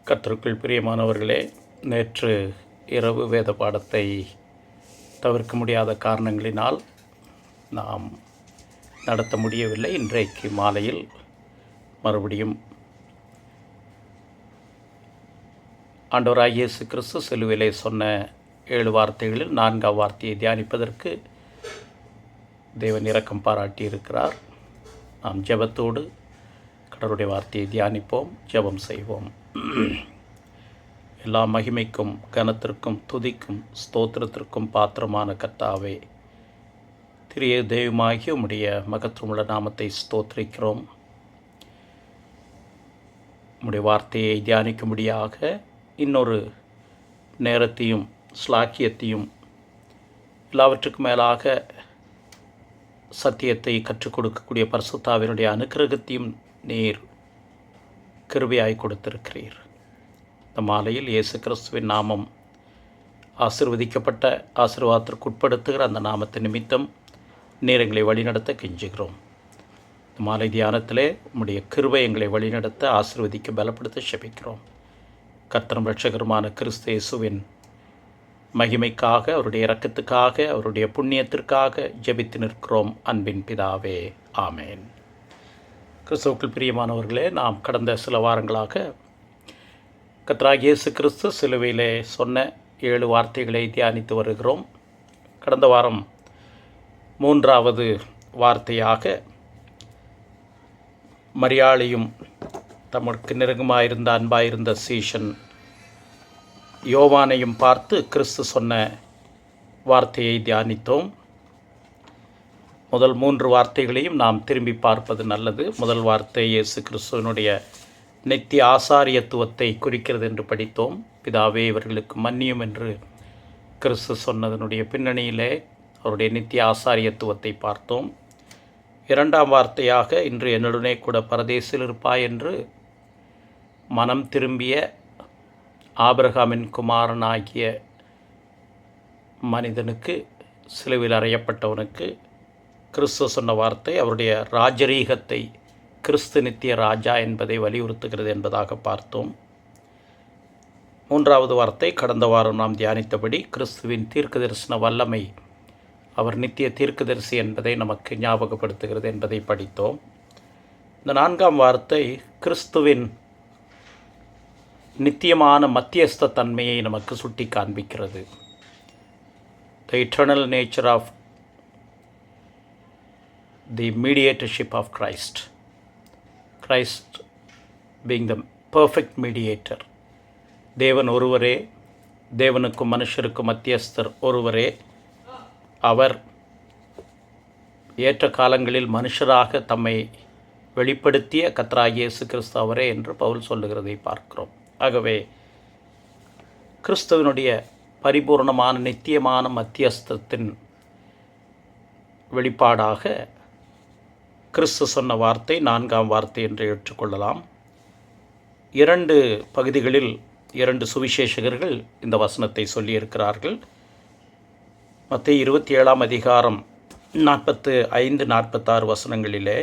கர்த்தருக்குள் பிரியமானவர்களே, நேற்று இரவு வேத பாடத்தை தவிர்க்க முடியாத காரணங்களினால் நாம் நடத்த முடியவில்லை. இன்றைக்கு மாலையில் மறுபடியும் ஆண்டவராகிய இயேசு கிறிஸ்து சிலுவிலே சொன்ன 7 வார்த்தைகளில் 4ஆம் வார்த்தையை தியானிப்பதற்கு தேவன் இரக்கம் பாராட்டியிருக்கிறார். நாம் ஜெபத்தோடு கடவுளுடைய வார்த்தையை தியானிப்போம், ஜெபம் செய்வோம். எல்லா மகிமைக்கும் கனத்திற்கும் துதிக்கும் ஸ்தோத்திரத்திற்கும் பாத்திரமான கர்த்தாவே, திரிய தெய்வமாகி உம்முடைய மகத்துவமுள்ள நாமத்தை ஸ்தோத்திரிக்கிறோம். உம்முடைய வார்த்தையை தியானிக்கும்படியாக இன்னொரு நேரத்தையும் ஸ்லாக்கியத்தையும் எல்லாவற்றுக்கும் மேலாக சத்தியத்தை கற்றுக் கொடுக்கக்கூடிய பரிசுத்தாவினுடைய அனுக்கிரகத்தையும் நீர் கிருபையாய் கொடுத்திருக்கிறீர். இந்த மாலையில் இயேசு கிறிஸ்துவின் நாமம் ஆசீர்வதிக்கப்பட்ட ஆசீர்வாதத்திற்கு உட்படுத்துகிற அந்த நாமத்தை நிமித்தம் நீர் எங்களை வழிநடத்த கெஞ்சுகிறோம். இந்த மாலை தியானத்திலே உம்முடைய கிருபை எங்களை வழிநடத்த ஆசீர்வதிக்க பலப்படுத்த செபிக்கிறோம். கர்த்தரும் இரட்சகருமான கிறிஸ்து இயேசுவின் மகிமைக்காக, அவருடைய இரக்கத்துக்காக, அவருடைய புண்ணியத்திற்காக ஜெபித்து நிற்கிறோம் அன்பின் பிதாவே, ஆமேன். கிறிஸ்துவுக்குள் பிரியமானவர்களே, நாம் கடந்த சில வாரங்களாக கர்த்தராகிய இயேசு கிறிஸ்து சிலுவையிலே சொன்ன 7 வார்த்தைகளை தியானித்து வருகிறோம். கடந்த வாரம் 3ஆவது வார்த்தையாக மரியாளையும் தமக்கு நெருக்கமாயிருந்த அன்பாயிருந்த சீஷன் யோவானையும் பார்த்து கிறிஸ்து சொன்ன வார்த்தையை தியானித்தோம். முதல் 3 வார்த்தைகளையும் நாம் திரும்பி பார்ப்பது நல்லது. முதல் வார்த்தை இயேசு கிறிஸ்துவனுடைய நித்திய ஆசாரியத்துவத்தை குறிக்கிறது என்று படித்தோம். பிதாவே இவர்களுக்கு மன்னியும் என்று கிறிஸ்து சொன்னதனுடைய பின்னணியிலே அவருடைய நித்திய ஆசாரியத்துவத்தை பார்த்தோம். 2ஆம் வார்த்தையாக இன்று என்னுடனே கூட பரதேசில் இருப்பாய் என்று மனம் திரும்பிய ஆபிரகாமின் குமாரனாகிய மனிதனுக்கு, சிலுவையில் அறையப்பட்டவனுக்கு கிறிஸ்து சொன்ன வார்த்தை அவருடைய ராஜரீகத்தை, கிறிஸ்து நித்திய ராஜா என்பதை வலியுறுத்துகிறது என்பதாக பார்த்தோம். 3ஆவது வார்த்தை கடந்த வாரம் நாம் தியானித்தபடி கிறிஸ்துவின் தீர்க்க தரிசன வல்லமை, அவர் நித்திய தீர்க்கதரிசி என்பதை நமக்கு ஞாபகப்படுத்துகிறது என்பதை படித்தோம். இந்த 4ஆம் வார்த்தை கிறிஸ்துவின் நித்தியமான மத்தியஸ்த தன்மையை நமக்கு சுட்டி காண்பிக்கிறது. The eternal nature of the mediatorship of Christ. Christ being the perfect mediator. தேவன் ஒருவரே, தேவனுக்கும் மனுஷருக்கும் மத்தியஸ்தர் ஒருவரே. அவர் ஏற்ற காலங்களில் மனுஷராக தம்மை வெளிப்படுத்திய கர்த்தராகிய இயேசு கிறிஸ்து அவரே என்று பவுல் சொல்லுகிறதை பார்க்கிறோம். ஆகவே கிறிஸ்துவனுடைய பரிபூர்ணமான நித்தியமான மத்தியஸ்தத்தின் வெளிப்பாடாக கிறிஸ்து சொன்ன வார்த்தை 4ஆம் வார்த்தை என்று ஏற்றுக்கொள்ளலாம். 2 பகுதிகளில் 2 சுவிசேஷகர்கள் இந்த வசனத்தை சொல்லியிருக்கிறார்கள். மத்தேயு 27ஆம் அதிகாரம் 45-46 வசனங்களிலே,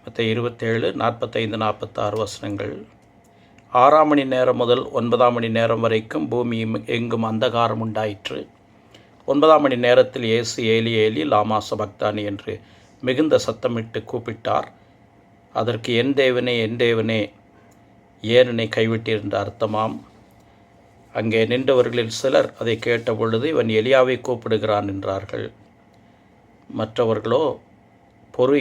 மத்தேயு 27, 45, 46 வசனங்கள், 6ஆம் மணி நேரம் முதல் 9ஆம் மணி நேரம் வரைக்கும் பூமி எங்கும் அந்தகாரம் உண்டாயிற்று. 9ஆம் மணி நேரத்தில் இயேசு ஏலி ஏலி லாமா சபக்தானி என்று மிகுந்த சத்தமிட்டு கூப்பிட்டார். அதற்கு என் தேவனே என் தேவனே ஏன் என்னை கைவிட்டீர் என்ற அர்த்தமாம். அங்கே நின்றவர்களில் சிலர் அதை கேட்டபொழுது இவன் எலியாவை கூப்பிடுகிறான் என்றார்கள். மற்றவர்களோ பொறு,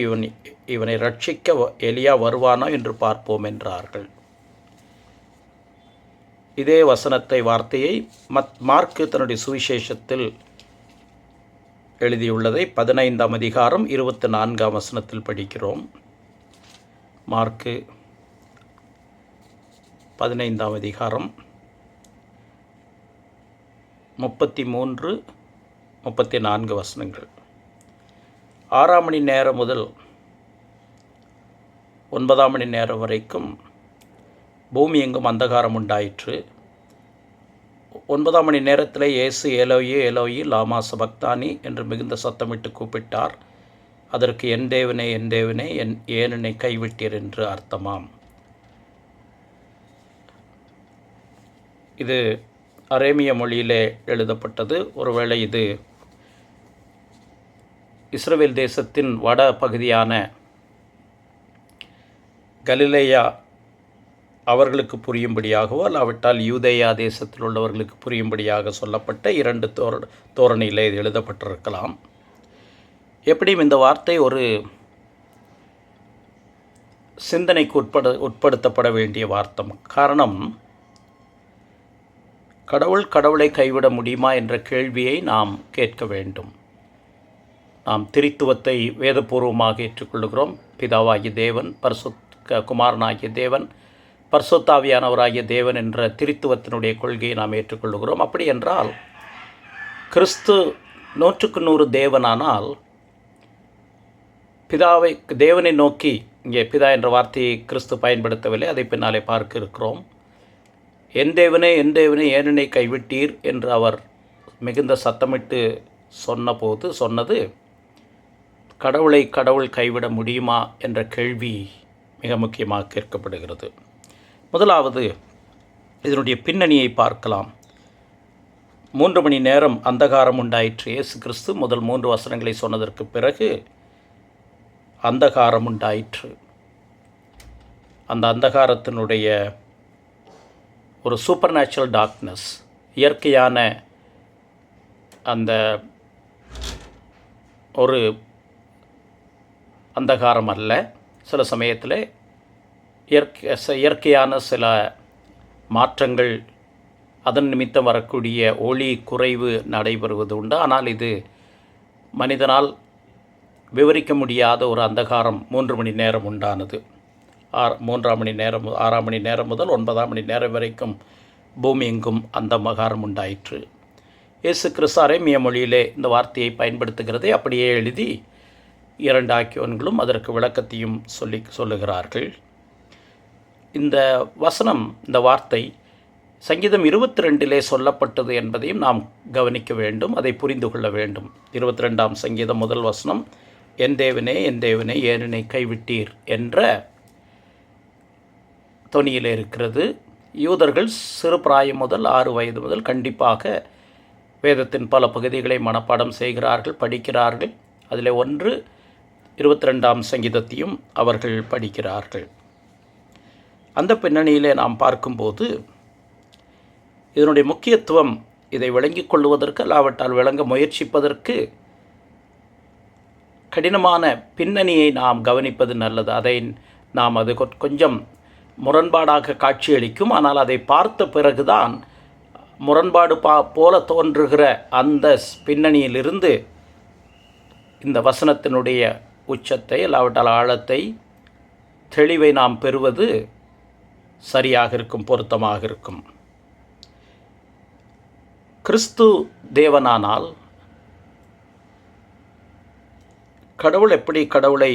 இவனை ரட்சிக்க எலியா வருவானோ என்று பார்ப்போம் என்றார்கள். இதே வார்த்தையை மார்க்கு தன்னுடைய சுவிசேஷத்தில் எழுதியுள்ளதை 15ஆம் அதிகாரம் 24ஆம் வசனத்தில் படிக்கிறோம். மார்க்கு 15ஆம் அதிகாரம் 33, 34 வசனங்கள். 6ஆம் மணி நேரம் முதல் 9ஆம் மணி நேரம் வரைக்கும் பூமி எங்கும் அந்தகாரம் உண்டாயிற்று. 9ஆம் மணி நேரத்தில் இயேசு ஏலோயி ஏலோயி லாமா சபக்தானி என்று மிகுந்த சத்தமிட்டு கூப்பிட்டார். அதற்கு என் தேவனே என் தேவனே ஏன் என்னை கைவிட்டீர் என்று அர்த்தமாம். இது அரேமிய மொழியிலே எழுதப்பட்டது. ஒருவேளை இது இஸ்ரவேல் தேசத்தின் வட பகுதியான கலிலேயா அவர்களுக்கு புரியும்படியாகவோ அல்லாவிட்டால் யூதேயா தேசத்தில் உள்ளவர்களுக்கு புரியும்படியாக சொல்லப்பட்ட 2 தோரணையில் இது எழுதப்பட்டிருக்கலாம். எப்படியும் இந்த வார்த்தை ஒரு சிந்தனைக்கு உட்படுத்தப்பட வேண்டிய வார்த்தை. காரணம், கடவுளை கைவிட முடியுமா என்ற கேள்வியை நாம் கேட்க வேண்டும். நாம் திரித்துவத்தை வேதபூர்வமாக ஏற்றுக்கொள்கிறோம். பிதாவாகிய தேவன், குமாரனாகிய தேவன், பரிசுத்தாவியானவராகிய தேவன் என்ற திரித்துவத்தினுடைய கொள்கையை நாம் ஏற்றுக்கொள்கிறோம். அப்படி என்றால் கிறிஸ்து 100க்கு 100 தேவனானால் தேவனை நோக்கி, இங்கே பிதா என்ற வார்த்தையை கிறிஸ்து பயன்படுத்தவில்லை, அதை பின்னாலே பார்க்க இருக்கிறோம். என் தேவனே என் தேவனே ஏன் என்னை கைவிட்டீர் என்று அவர் மிகுந்த சத்தமிட்டு சொன்னது கடவுள் கைவிட முடியுமா என்ற கேள்வி மிக முக்கியமாக கேட்கப்படுகிறது. முதலாவது இதனுடைய பின்னணியை பார்க்கலாம். 3 மணி நேரம் அந்தகாரம் உண்டாயிற்று. இயேசு கிறிஸ்து முதல் 3 வசனங்களை சொன்னதற்கு பிறகு அந்தகாரம் உண்டாயிற்று. அந்த அந்தகாரத்தினுடைய ஒரு சூப்பர் நேச்சுரல் டார்க்னஸ், இயற்கையான அந்த ஒரு அந்தகாரம் அல்ல. சில சமயத்தில் இயற்கையான சில மாற்றங்கள், அதன் நிமித்தம் வரக்கூடிய ஒளி குறைவு நடைபெறுவது உண்டு. ஆனால் இது மனிதனால் விவரிக்க முடியாத ஒரு அந்தகாரம் 3 மணி நேரம் உண்டானது. 3ஆம் மணி நேரம் 6ஆம் மணி நேரம் முதல் 9ஆம் மணி நேரம் வரைக்கும் பூமி எங்கும் அந்த மகாரம் உண்டாயிற்று. இயேசு கிறிஸ்து அரேமிய மொழியிலே இந்த வார்த்தையை பயன்படுத்துகிறதை அப்படியே எழுதி 2 ஆக்கியோன்களும் அதற்கு விளக்கத்தையும் சொல்லுகிறார்கள். இந்த வசனம், இந்த வார்த்தை சங்கீதம் 22 சொல்லப்பட்டது என்பதையும் நாம் கவனிக்க வேண்டும், அதை புரிந்து கொள்ள வேண்டும். 22ஆம் சங்கீதம் முதல் வசனம், என் தேவனே என் தேவனே ஏன் என்னை கைவிட்டீர் என்ற தொனியில் இருக்கிறது. யூதர்கள் சிறு பிராயம் முதல் 6 வயது முதல் கண்டிப்பாக வேதத்தின் பல பகுதிகளை மனப்பாடம் செய்கிறார்கள், படிக்கிறார்கள். அதில் 22ஆம் சங்கீதத்தையும் அவர்கள் படிக்கிறார்கள். அந்த பின்னணியிலே நாம் பார்க்கும்போது இதனுடைய முக்கியத்துவம், இதை விளங்கிக் கொள்வதற்கு அல்லாவிட்டால் விளங்க முயற்சிப்பதற்கு கடினமான பின்னணியை நாம் கவனிப்பது நல்லது. அதை நாம் அது கொஞ்சம் முரண்பாடாக காட்சியளிக்கும். ஆனால் அதை பார்த்த பிறகுதான் முரண்பாடு போல தோன்றுகிற அந்த பின்னணியிலிருந்து இந்த வசனத்தினுடைய உச்சத்தை அல்லாவிட்டால் ஆழத்தை, தெளிவை நாம் பெறுவது சரியாக இருக்கும், பொருத்தமாக இருக்கும். கிறிஸ்து தேவனானால் கடவுள் எப்படி கடவுளை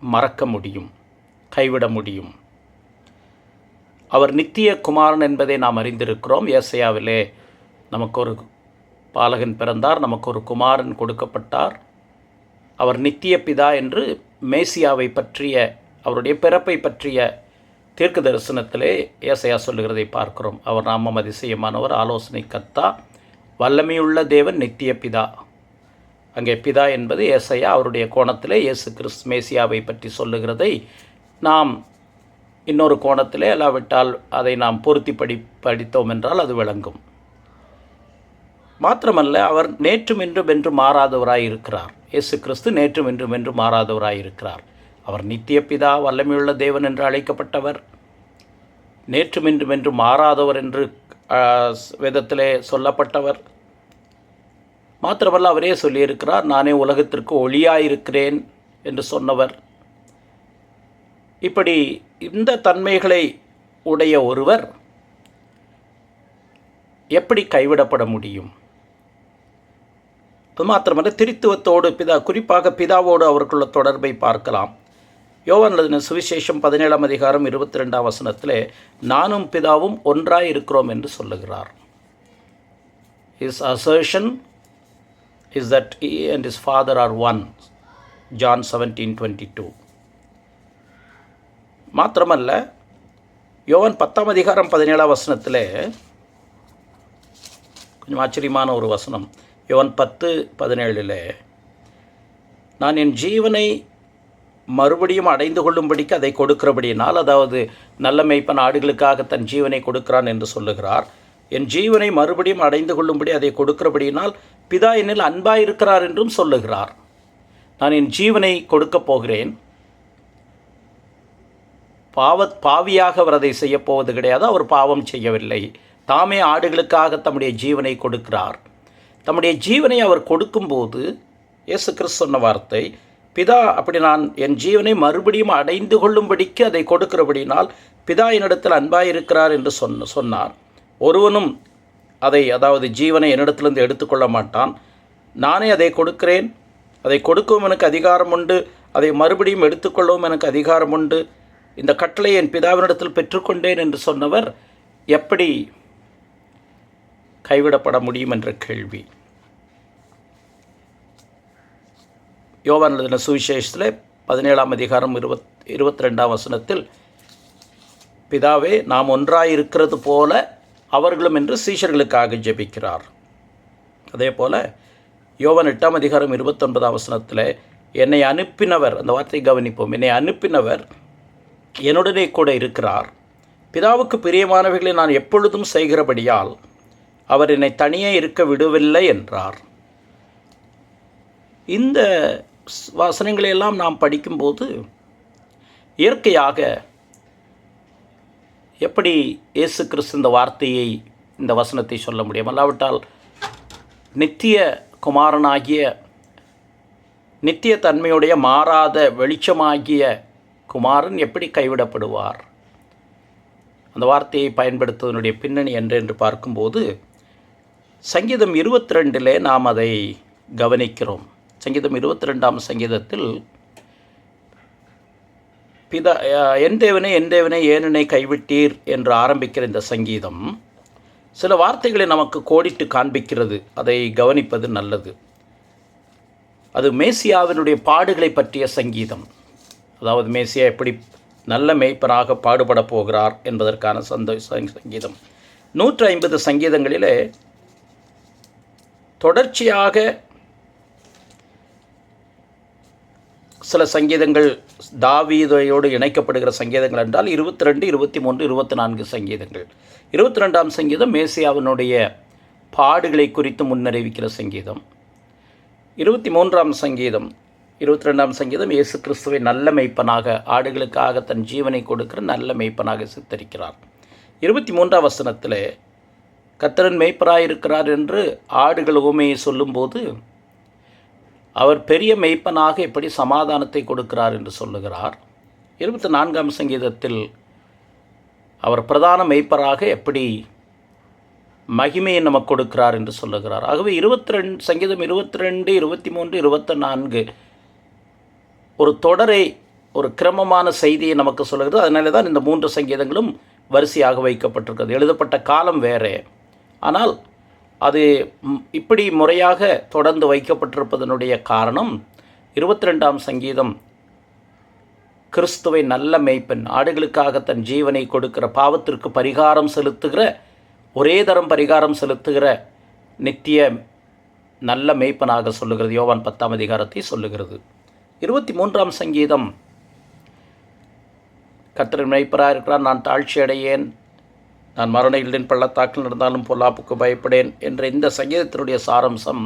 மறக்க முடியும், கைவிட முடியும்? அவர் நித்திய குமாரன் என்பதை நாம் அறிந்திருக்கிறோம். ஏசாயாவிலே நமக்கு ஒரு பாலகன் பிறந்தார், நமக்கு ஒரு குமாரன் கொடுக்கப்பட்டார், அவர் நித்திய பிதா என்று மேசியாவை பற்றிய, அவருடைய பிறப்பை பற்றிய தீர்க்க தரிசனத்திலே ஏசாயா சொல்லுகிறதை பார்க்கிறோம். அவர் நாமம் அதிசயமானவர், ஆலோசனை கர்த்தா, வல்லமையுள்ள தேவன், நித்திய பிதா. அங்கே பிதா என்பது ஏசாயா அவருடைய கோணத்திலே இயேசு கிறிஸ்து மேசியாவை பற்றி சொல்லுகிறதை நாம் இன்னொரு கோணத்திலே, அல்லாவிட்டால் அதை நாம் பொருத்தி படித்தோம் என்றால் அது விளங்கும். மாத்திரமல்ல, அவர் நேற்றும் இன்றும் என்று மாறாதவராய் இருக்கிறார். இயேசு கிறிஸ்து நேற்றும் இன்றும் என்று மாறாதவராய் இருக்கிறார். அவர் நித்திய பிதா, வல்லமையுள்ள தேவன் என்று அழைக்கப்பட்டவர், நேற்றும் இன்றும் என்று மாறாதவர் என்று வேதத்திலே சொல்லப்பட்டவர். மாத்திரமல்ல, அவரே சொல்லியிருக்கிறார், நானே உலகத்திற்கு ஒளியாயிருக்கிறேன் என்று சொன்னவர். இப்படி இந்த தன்மைகளை உடைய ஒருவர் எப்படி கைவிடப்பட முடியும்? அது மாத்திரமல்ல, திரித்துவத்தோடு குறிப்பாக பிதாவோடு அவருக்குள்ள தொடர்பை பார்க்கலாம். யோவான் எழுதின சுவிசேஷம் 17ஆம் அதிகாரம் 22ஆம் வசனத்திலே நானும் பிதாவும் ஒன்றாய் இருக்கிறோம் என்று சொல்லுகிறார். His assertion is that he and his father are one. John 17:22. மாத்திரமல்ல, யோவான் 10ஆம் அதிகாரம் 17ஆம் வசனத்தில் கொஞ்சம் ஆச்சரியமான ஒரு வசனம். யோவான் 10:17 நான் என் ஜீவனை மறுபடியும் அடைந்து கொள்ளும்படிக்கு அதை கொடுக்கிறபடியினால், அதாவது நல்ல மேய்ப்பன் ஆடுகளுக்காக தன் ஜீவனை கொடுக்கிறான் என்று சொல்லுகிறார். என் ஜீவனை மறுபடியும் அடைந்து கொள்ளும்படி அதை கொடுக்கிறபடியினால் பிதா என்னில் அன்பாயிருக்கிறார் என்றும் சொல்லுகிறார். நான் என் ஜீவனை கொடுக்கப் போகிறேன். பாவியாக அவர் அதை செய்யப்போவது கிடையாது. அவர் பாவம் செய்யவில்லை. தாமே ஆடுகளுக்காக தம்முடைய ஜீவனை கொடுக்கிறார். தம்முடைய ஜீவனை அவர் கொடுக்கும்போது இயேசு கிறிஸ்து சொன்ன வார்த்தை, பிதா அப்படி நான் என் ஜீவனை மறுபடியும் அடைந்து கொள்ளும்படிக்கு அதை கொடுக்கிறபடினால் பிதா என்னிடத்தில் அன்பாயிருக்கிறார் என்று சொன்னார். ஒருவனும் அதாவது ஜீவனை என்னிடத்திலிருந்து எடுத்துக்கொள்ள மாட்டான். நானே அதை கொடுக்கிறேன். அதை கொடுக்கவும் எனக்கு அதிகாரம் உண்டு. அதை மறுபடியும் எடுத்துக்கொள்ளவும் எனக்கு அதிகாரம் உண்டு. இந்த கட்டளை என் பிதாவினிடத்தில் பெற்றுக்கொண்டேன் என்று சொன்னவர் எப்படி கைவிடப்பட முடியும் என்ற கேள்வி. யோவான் எழுதின சுவிசேஷத்தில் 17ஆம் அதிகாரம் 22ஆம் வசனத்தில், பிதாவே நாம் ஒன்றாயிருக்கிறது போல அவர்களும் என்று சீஷர்களுக்காக ஜெபிக்கிறார். அதே போல் யோவான் 8ஆம் அதிகாரம் 29ஆம் வசனத்தில், என்னை அனுப்பினவர், அந்த வார்த்தையை கவனிப்போம், என்னை அனுப்பினவர் என்னுடனே கூட இருக்கிறார். பிதாவுக்கு பிரியமானவைகளை நான் எப்பொழுதும் செய்கிறபடியால் அவர் என்னை தனியே இருக்க விடவில்லை என்றார். இந்த வசனங்களையெல்லாம் நாம் படிக்கும்போது இயற்கையாக எப்படி இயேசு கிறிஸ்து இந்த வார்த்தையை, இந்த வசனத்தை சொல்ல முடியும்? அல்லாவிட்டால் நித்திய குமாரனாகிய, நித்திய தன்மையுடைய மாறாத வெளிச்சமாகிய குமாரன் எப்படி கைவிடப்படுவார்? அந்த வார்த்தையை பயன்படுத்துவதனுடைய பின்னணி என்று பார்க்கும்போது சங்கீதம் 22 நாம் அதை கவனிக்கிறோம். சங்கீதம் 22ஆம் சங்கீதத்தில், பிதா என் தேவனே என் தேவனே ஏன் என்னை கைவிட்டீர் என்று ஆரம்பிக்கிற இந்த சங்கீதம் சில வார்த்தைகளை நமக்கு கோடிட்டு காண்பிக்கிறது. அதை கவனிப்பது நல்லது. அது மேசியாவினுடைய பாடுகளை பற்றிய சங்கீதம். அதாவது மேசியா எப்படி நல்ல மேய்ப்பனாக பாடுபட போகிறார் என்பதற்கான சங்கீதம். 150 சங்கீதங்களிலே தொடர்ச்சியாக சில சங்கீதங்கள் தாவீதோடு இணைக்கப்படுகிற சங்கீதங்கள் என்றால் 22, 23, 24 சங்கீதங்கள். 22ஆம் சங்கீதம் மேசியாவினுடைய பாடுகளை குறித்து முன்னறிவிக்கிற சங்கீதம். 23ஆம் சங்கீதம், 22ஆம் சங்கீதம் இயேசு கிறிஸ்துவை நல்ல மேய்ப்பனாக, ஆடுகளுக்காக தன் ஜீவனை கொடுக்கிற நல்ல மேய்ப்பனாக சித்தரிக்கிறார். 23ஆம் வசனத்தில் கர்த்தரின் மேய்ப்பராயிருக்கிறார் என்று ஆடுகள் உவமையை சொல்லும்போது அவர் பெரிய மேய்ப்பனாக எப்படி சமாதானத்தை கொடுக்கிறார் என்று சொல்லுகிறார். 24ஆம் சங்கீதத்தில் அவர் பிரதான மேய்ப்பராக எப்படி மகிமையை நமக்கு கொடுக்கிறார் என்று சொல்லுகிறார். ஆகவே சங்கீதம் 22, 23, 24 ஒரு தொடரை, ஒரு கிரமமான செய்தியை நமக்கு சொல்லுகிறது. அதனால தான் இந்த 3 சங்கீதங்களும் வரிசையாக வைக்கப்பட்டிருக்கிறது. எழுதப்பட்ட காலம் வேறு, ஆனால் அது இப்படி முறையாக தொடர்ந்து வைக்கப்பட்டிருப்பதனுடைய காரணம் 22ஆம் சங்கீதம் கிறிஸ்துவை நல்ல மேய்ப்பன், ஆடுகளுக்காக தன் ஜீவனை கொடுக்கிற, பாவத்திற்கு பரிகாரம் செலுத்துகிற, ஒரே தரம் பரிகாரம் செலுத்துகிற நித்திய நல்ல மேய்ப்பனாக சொல்லுகிறது. யோவான் 10ஆம் அதிகாரத்தை சொல்லுகிறது. 23ஆம் சங்கீதம் கர்த்தரின் மேய்ப்பராக இருக்கிறார், நான் தாழ்ச்சி அடையேன், நான் மரண இருளின் பள்ளத்தாக்கில் நடந்தாலும் பொல்லாப்புக்கு பயப்படேன் என்ற இந்த சங்கீதத்தினுடைய சாரம்சம்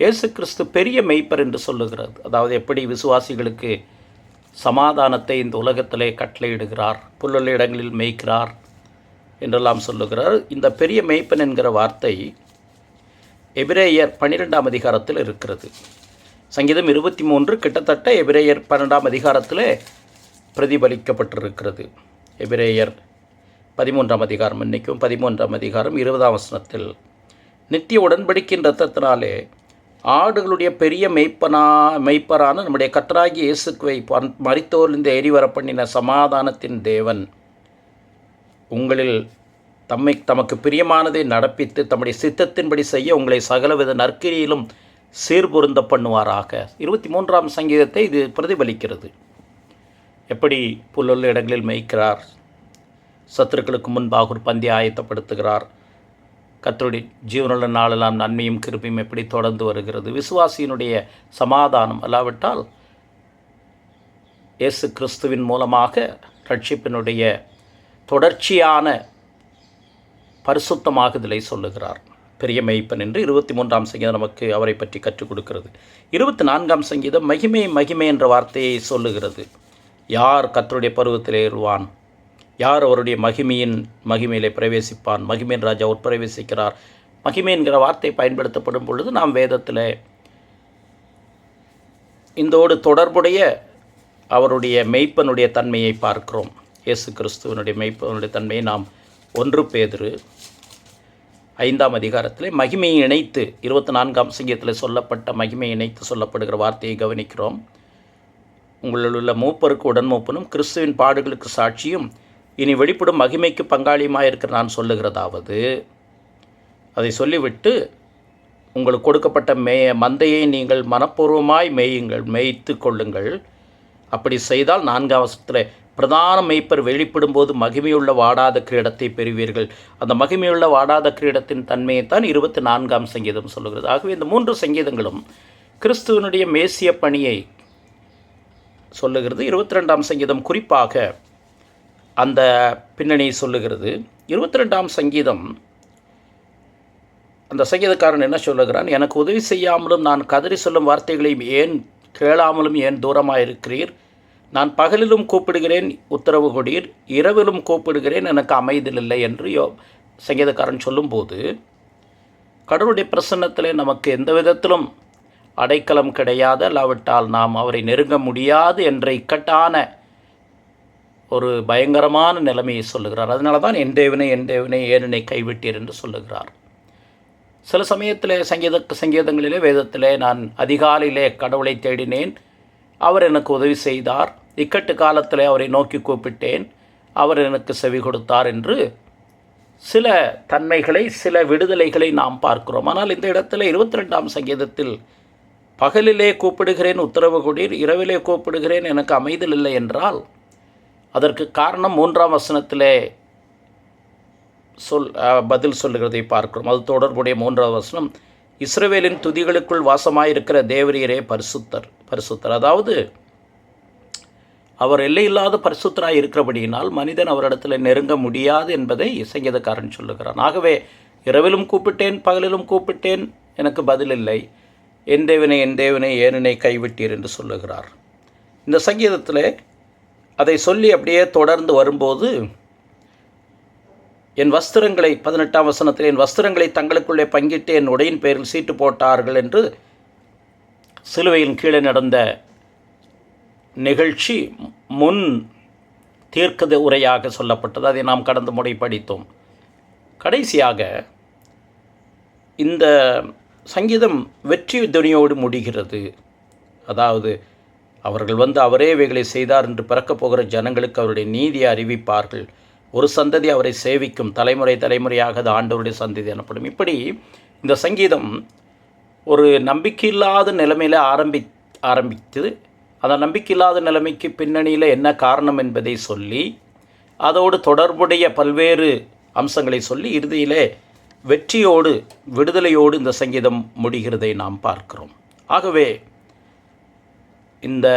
இயேசு கிறிஸ்து பெரிய மேய்ப்பர் என்று சொல்லுகிறது. அதாவது எப்படி விசுவாசிகளுக்கு சமாதானத்தை இந்த உலகத்திலே கட்டளையிடுகிறார், புல்லுள்ள இடங்களில் மேய்க்கிறார் என்றெல்லாம் சொல்லுகிறார். இந்த பெரிய மேய்ப்பன் என்கிற வார்த்தை எபிரேயர் 12ஆம் அதிகாரத்தில் இருக்கிறது. சங்கீதம் 23 கிட்டத்தட்ட எபிரேயர் 12ஆம் அதிகாரத்தில் பிரதிபலிக்கப்பட்டிருக்கிறது. எபிரேயர் 13ஆம் அதிகாரம், இன்றைக்கும் 13ஆம் அதிகாரம் 20ஆம் வசனத்தில், நித்திய உடன்படிக்கையின் இரத்தத்தினாலே ஆடுகளுடைய பெரிய மெய்ப்பரான நம்முடைய கர்த்தராகிய இயேசுவை மரித்தோரிலிருந்து ஏறி வர பண்ணின சமாதானத்தின் தேவன் உங்களில் தமக்கு பிரியமானதை நடப்பித்து தம்முடைய சித்தத்தின்படி செய்ய உங்களை சகலவித நற்கிரியிலும் சீர்பொருந்த பண்ணுவாராக. 23ஆம் சங்கீதத்தை இது பிரதிபலிக்கிறது. எப்படி புல்லுள்ள இடங்களில் மேய்க்கிறார், சத்துருக்களுக்கு முன்பாக ஒரு பந்தி ஆயத்தப்படுத்துகிறார், கர்த்தருடைய ஜீவனுள்ள நாளெல்லாம் நன்மையும் கிருபையும் எப்படி தொடர்ந்து வருகிறது. விசுவாசியினுடைய சமாதானம் அல்லாவிட்டால் இயேசு கிறிஸ்துவின் மூலமாக ரட்சிப்பினுடைய தொடர்ச்சியான பரிசுத்தமாகுதலை சொல்லுகிறார். பெரிய மேய்ப்பன் என்று 23ஆம் சங்கீதம் நமக்கு அவரை பற்றி கற்றுக் கொடுக்கிறது. 24ஆம் சங்கீதம் மகிமை மகிமை என்ற வார்த்தையை சொல்லுகிறது. யார் கர்த்தருடைய பருவத்தில் ஏறுவான், யார் அவருடைய மகிமையிலே பிரவேசிப்பான். மகிமையின் ராஜா அவர் பிரவேசிக்கிறார். மகிமை என்கிற வார்த்தை பயன்படுத்தப்படும் பொழுது நாம் வேதத்தில் இந்தோடு தொடர்புடைய அவருடைய மெய்ப்பனுடைய தன்மையை பார்க்கிறோம். இயேசு கிறிஸ்துவனுடைய மெய்ப்பனுடைய தன்மையை நாம் 1 பேதுரு 5ஆம் அதிகாரத்தில் மகிமையை இணைத்து 24ஆம் சங்கீதத்தில் சொல்லப்பட்ட மகிமையை இணைத்து சொல்லப்படுகிற வார்த்தையை கவனிக்கிறோம். உங்களில் உள்ள மூப்பருக்கு உடன்மூப்பனும் கிறிஸ்துவின் பாடுகளுக்கு சாட்சியும் இனி வெளிப்படும் மகிமைக்கு பங்காளியுமாக இருக்கிற நான் சொல்லுகிறதாவது, அதை சொல்லிவிட்டு உங்களுக்கு கொடுக்கப்பட்ட மந்தையை நீங்கள் மனப்பூர்வமாய் மேய்த்து கொள்ளுங்கள். அப்படி செய்தால் 4ஆம் வசனத்தில் பிரதான மேய்ப்பர் வெளிப்படும் போது மகிமையுள்ள வாடாத கிரீடத்தை பெறுவீர்கள். அந்த மகிமையுள்ள வாடாத கிரீடத்தின் தன்மையைத்தான் 24ஆம் சங்கீதம் சொல்லுகிறது. ஆகவே இந்த 3 சங்கீதங்களும் கிறிஸ்துவனுடைய மேசிய பணியை சொல்லுகிறது. 22ஆம் சங்கீதம் குறிப்பாக அந்த பின்னணியை சொல்லுகிறது. 22ஆம் சங்கீதம் அந்த சங்கீதக்காரன் என்ன சொல்லுகிறான், எனக்கு உதவி செய்யாமலும் நான் கதறி சொல்லும் வார்த்தைகளையும் ஏன் கேளாமலும் ஏன் தூரமாக இருக்கிறீர். நான் பகலிலும் கூப்பிடுகிறேன் உத்தரவு கொடீர், இரவிலும் கூப்பிடுகிறேன் எனக்கு அமைதல் இல்லை என்று சங்கீதக்காரன் சொல்லும்போது, கடவுளுடைய பிரசன்னத்திலே நமக்கு எந்த விதத்திலும் அடைக்கலம் கிடையாது, அல்லாவிட்டால் நாம் அவரை நெருங்க முடியாது என்ற இக்கட்டான ஒரு பயங்கரமான நிலைமையை சொல்லுகிறார். அதனால தான் என் தேவனே ஏன் என்னை கைவிட்டீர் என்று சொல்லுகிறார். சில சமயத்தில் சங்கீதங்களிலே வேதத்திலே நான் அதிகாலையிலே கடவுளை தேடினேன், அவர் எனக்கு உதவி செய்தார், இக்கட்டு காலத்தில் அவரை நோக்கி கூப்பிட்டேன், அவர் எனக்கு செவி கொடுத்தார் என்று சில தன்மைகளை சில விடுதலைகளை நாம் பார்க்கிறோம். ஆனால் இந்த இடத்துல 22ஆம் சங்கீதத்தில் பகலிலே கூப்பிடுகிறேன் உத்தரவு கொடீர், இரவிலே கூப்பிடுகிறேன் எனக்கு அமைதல் இல்லை என்றால் அதற்கு காரணம் 3ஆம் வசனத்திலே பதில் சொல்லுகிறதை பார்க்கிறோம். அது தொடர்புடைய 3ஆவது வசனம், இஸ்ரவேலின் துதிகளுக்குள் வாசமாயிருக்கிற தேவரீரே பரிசுத்தர். அதாவது அவர் எல்லையில்லாத பரிசுத்தராக இருக்கிறபடியினால் மனிதன் அவரிடத்தில் நெருங்க முடியாது என்பதை சங்கீதக்காரன் சொல்லுகிறான். ஆகவே இரவிலும் கூப்பிட்டேன் பகலிலும் கூப்பிட்டேன் எனக்கு பதில் இல்லை, என் தேவனே ஏன் என்னை கைவிட்டீர் என்று சொல்லுகிறார். இந்த சங்கீதத்தில் அதை சொல்லி அப்படியே தொடர்ந்து வரும்போது, என் வஸ்திரங்களை 18ஆம் வசனத்தில் என் வஸ்திரங்களை தங்களுக்குள்ளே பங்கிட்டு என் உடையின் பேரில் சீட்டு போட்டார்கள் என்று சிலுவையின் கீழே நடந்த நிகழ்ச்சி முன் தீர்க்கத உரையாக சொல்லப்பட்டது. அதை நாம் கடந்த முறை படித்தோம். கடைசியாக இந்த சங்கீதம் வெற்றி துணியோடு முடிகிறது. அதாவது அவர்கள் அவரே இவைகளை செய்தார் என்று பிறக்கப் போகிற ஜனங்களுக்கு அவருடைய நீதியை அறிவிப்பார்கள், ஒரு சந்ததி அவரை சேவிக்கும், தலைமுறையாக அது ஆண்டவருடைய சந்ததி எனப்படும். இப்படி இந்த சங்கீதம் ஒரு நம்பிக்கையில்லாத நிலைமையில் ஆரம்பித்தது. அந்த நம்பிக்கையில்லாத நிலைமைக்கு பின்னணியில் என்ன காரணம் என்பதை சொல்லி அதோடு தொடர்புடைய பல்வேறு அம்சங்களை சொல்லி இறுதியிலே வெற்றியோடு விடுதலையோடு இந்த சங்கீதம் முடிகிறதை நாம் பார்க்கிறோம். ஆகவே இந்த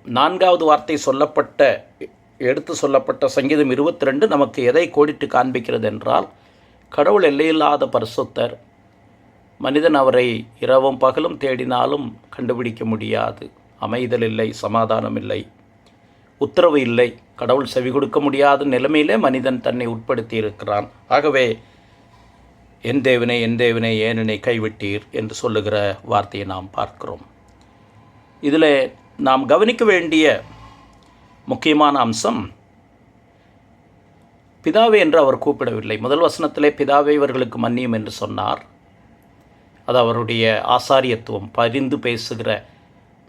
4வது வார்த்தை எடுத்து சொல்லப்பட்ட சங்கீதம் 22 நமக்கு எதை கோடிட்டு காண்பிக்கிறது என்றால், கடவுள் எல்லையில்லாத பரிசுத்தர், மனிதன் அவரை இரவும் பகலும் தேடினாலும் கண்டுபிடிக்க முடியாது, அமைதல் இல்லை, சமாதானம் இல்லை, உத்தரவு இல்லை, கடவுள் செவி கொடுக்க முடியாத நிலைமையிலே மனிதன் தன்னை உட்படுத்தி இருக்கிறான். ஆகவே என் தேவனே ஏன் என்னை கைவிட்டீர் என்று சொல்லுகிற வார்த்தையை நாம் பார்க்கிறோம். இதில் நாம் கவனிக்க வேண்டிய முக்கியமான அம்சம், பிதாவே என்று அவர் கூப்பிடவில்லை. முதல் வசனத்திலே பிதாவே இவர்களுக்கு மன்னியும் என்று சொன்னார். அது அவருடைய ஆசாரியத்துவம், பரிந்து பேசுகிற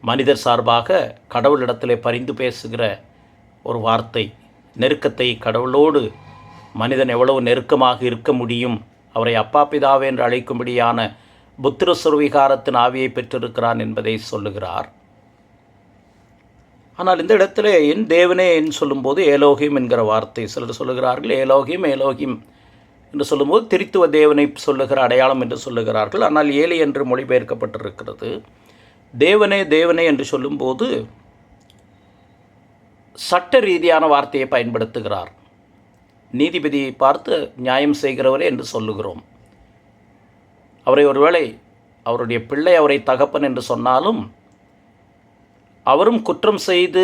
மனிதர் சார்பாக கடவுளிடத்திலே பரிந்து பேசுகிற ஒரு வார்த்தை. நெருக்கத்தை, கடவுளோடு மனிதன் எவ்வளவு நெருக்கமாக இருக்க முடியும், அவரை அப்பா பிதாவே என்று அழைக்கும்படியான புத்திர சுரவிகாரத்தின் ஆவியை பெற்றிருக்கிறான் என்பதை சொல்லுகிறார். ஆனால் இந்த இடத்துல என் தேவனே என்று சொல்லும்போது ஏலோகிம் என்கிற வார்த்தை, சிலர் சொல்லுகிறார்கள் ஏலோகிம் ஏலோகிம் என்று சொல்லும்போது திரித்துவ தேவனை சொல்லுகிற அடையாளம் என்று சொல்லுகிறார்கள். ஆனால் ஏலி என்று மொழிபெயர்க்கப்பட்டிருக்கிறது. தேவனே தேவனே என்று சொல்லும்போது சட்ட ரீதியான வார்த்தையை பயன்படுத்துகிறார். நீதிபதியை பார்த்து நியாயம் செய்கிறவரே என்று சொல்லுகிறோம். அவரை ஒருவேளை அவருடைய பிள்ளை அவரை தகப்பன் என்று சொன்னாலும் அவரும் குற்றம் செய்து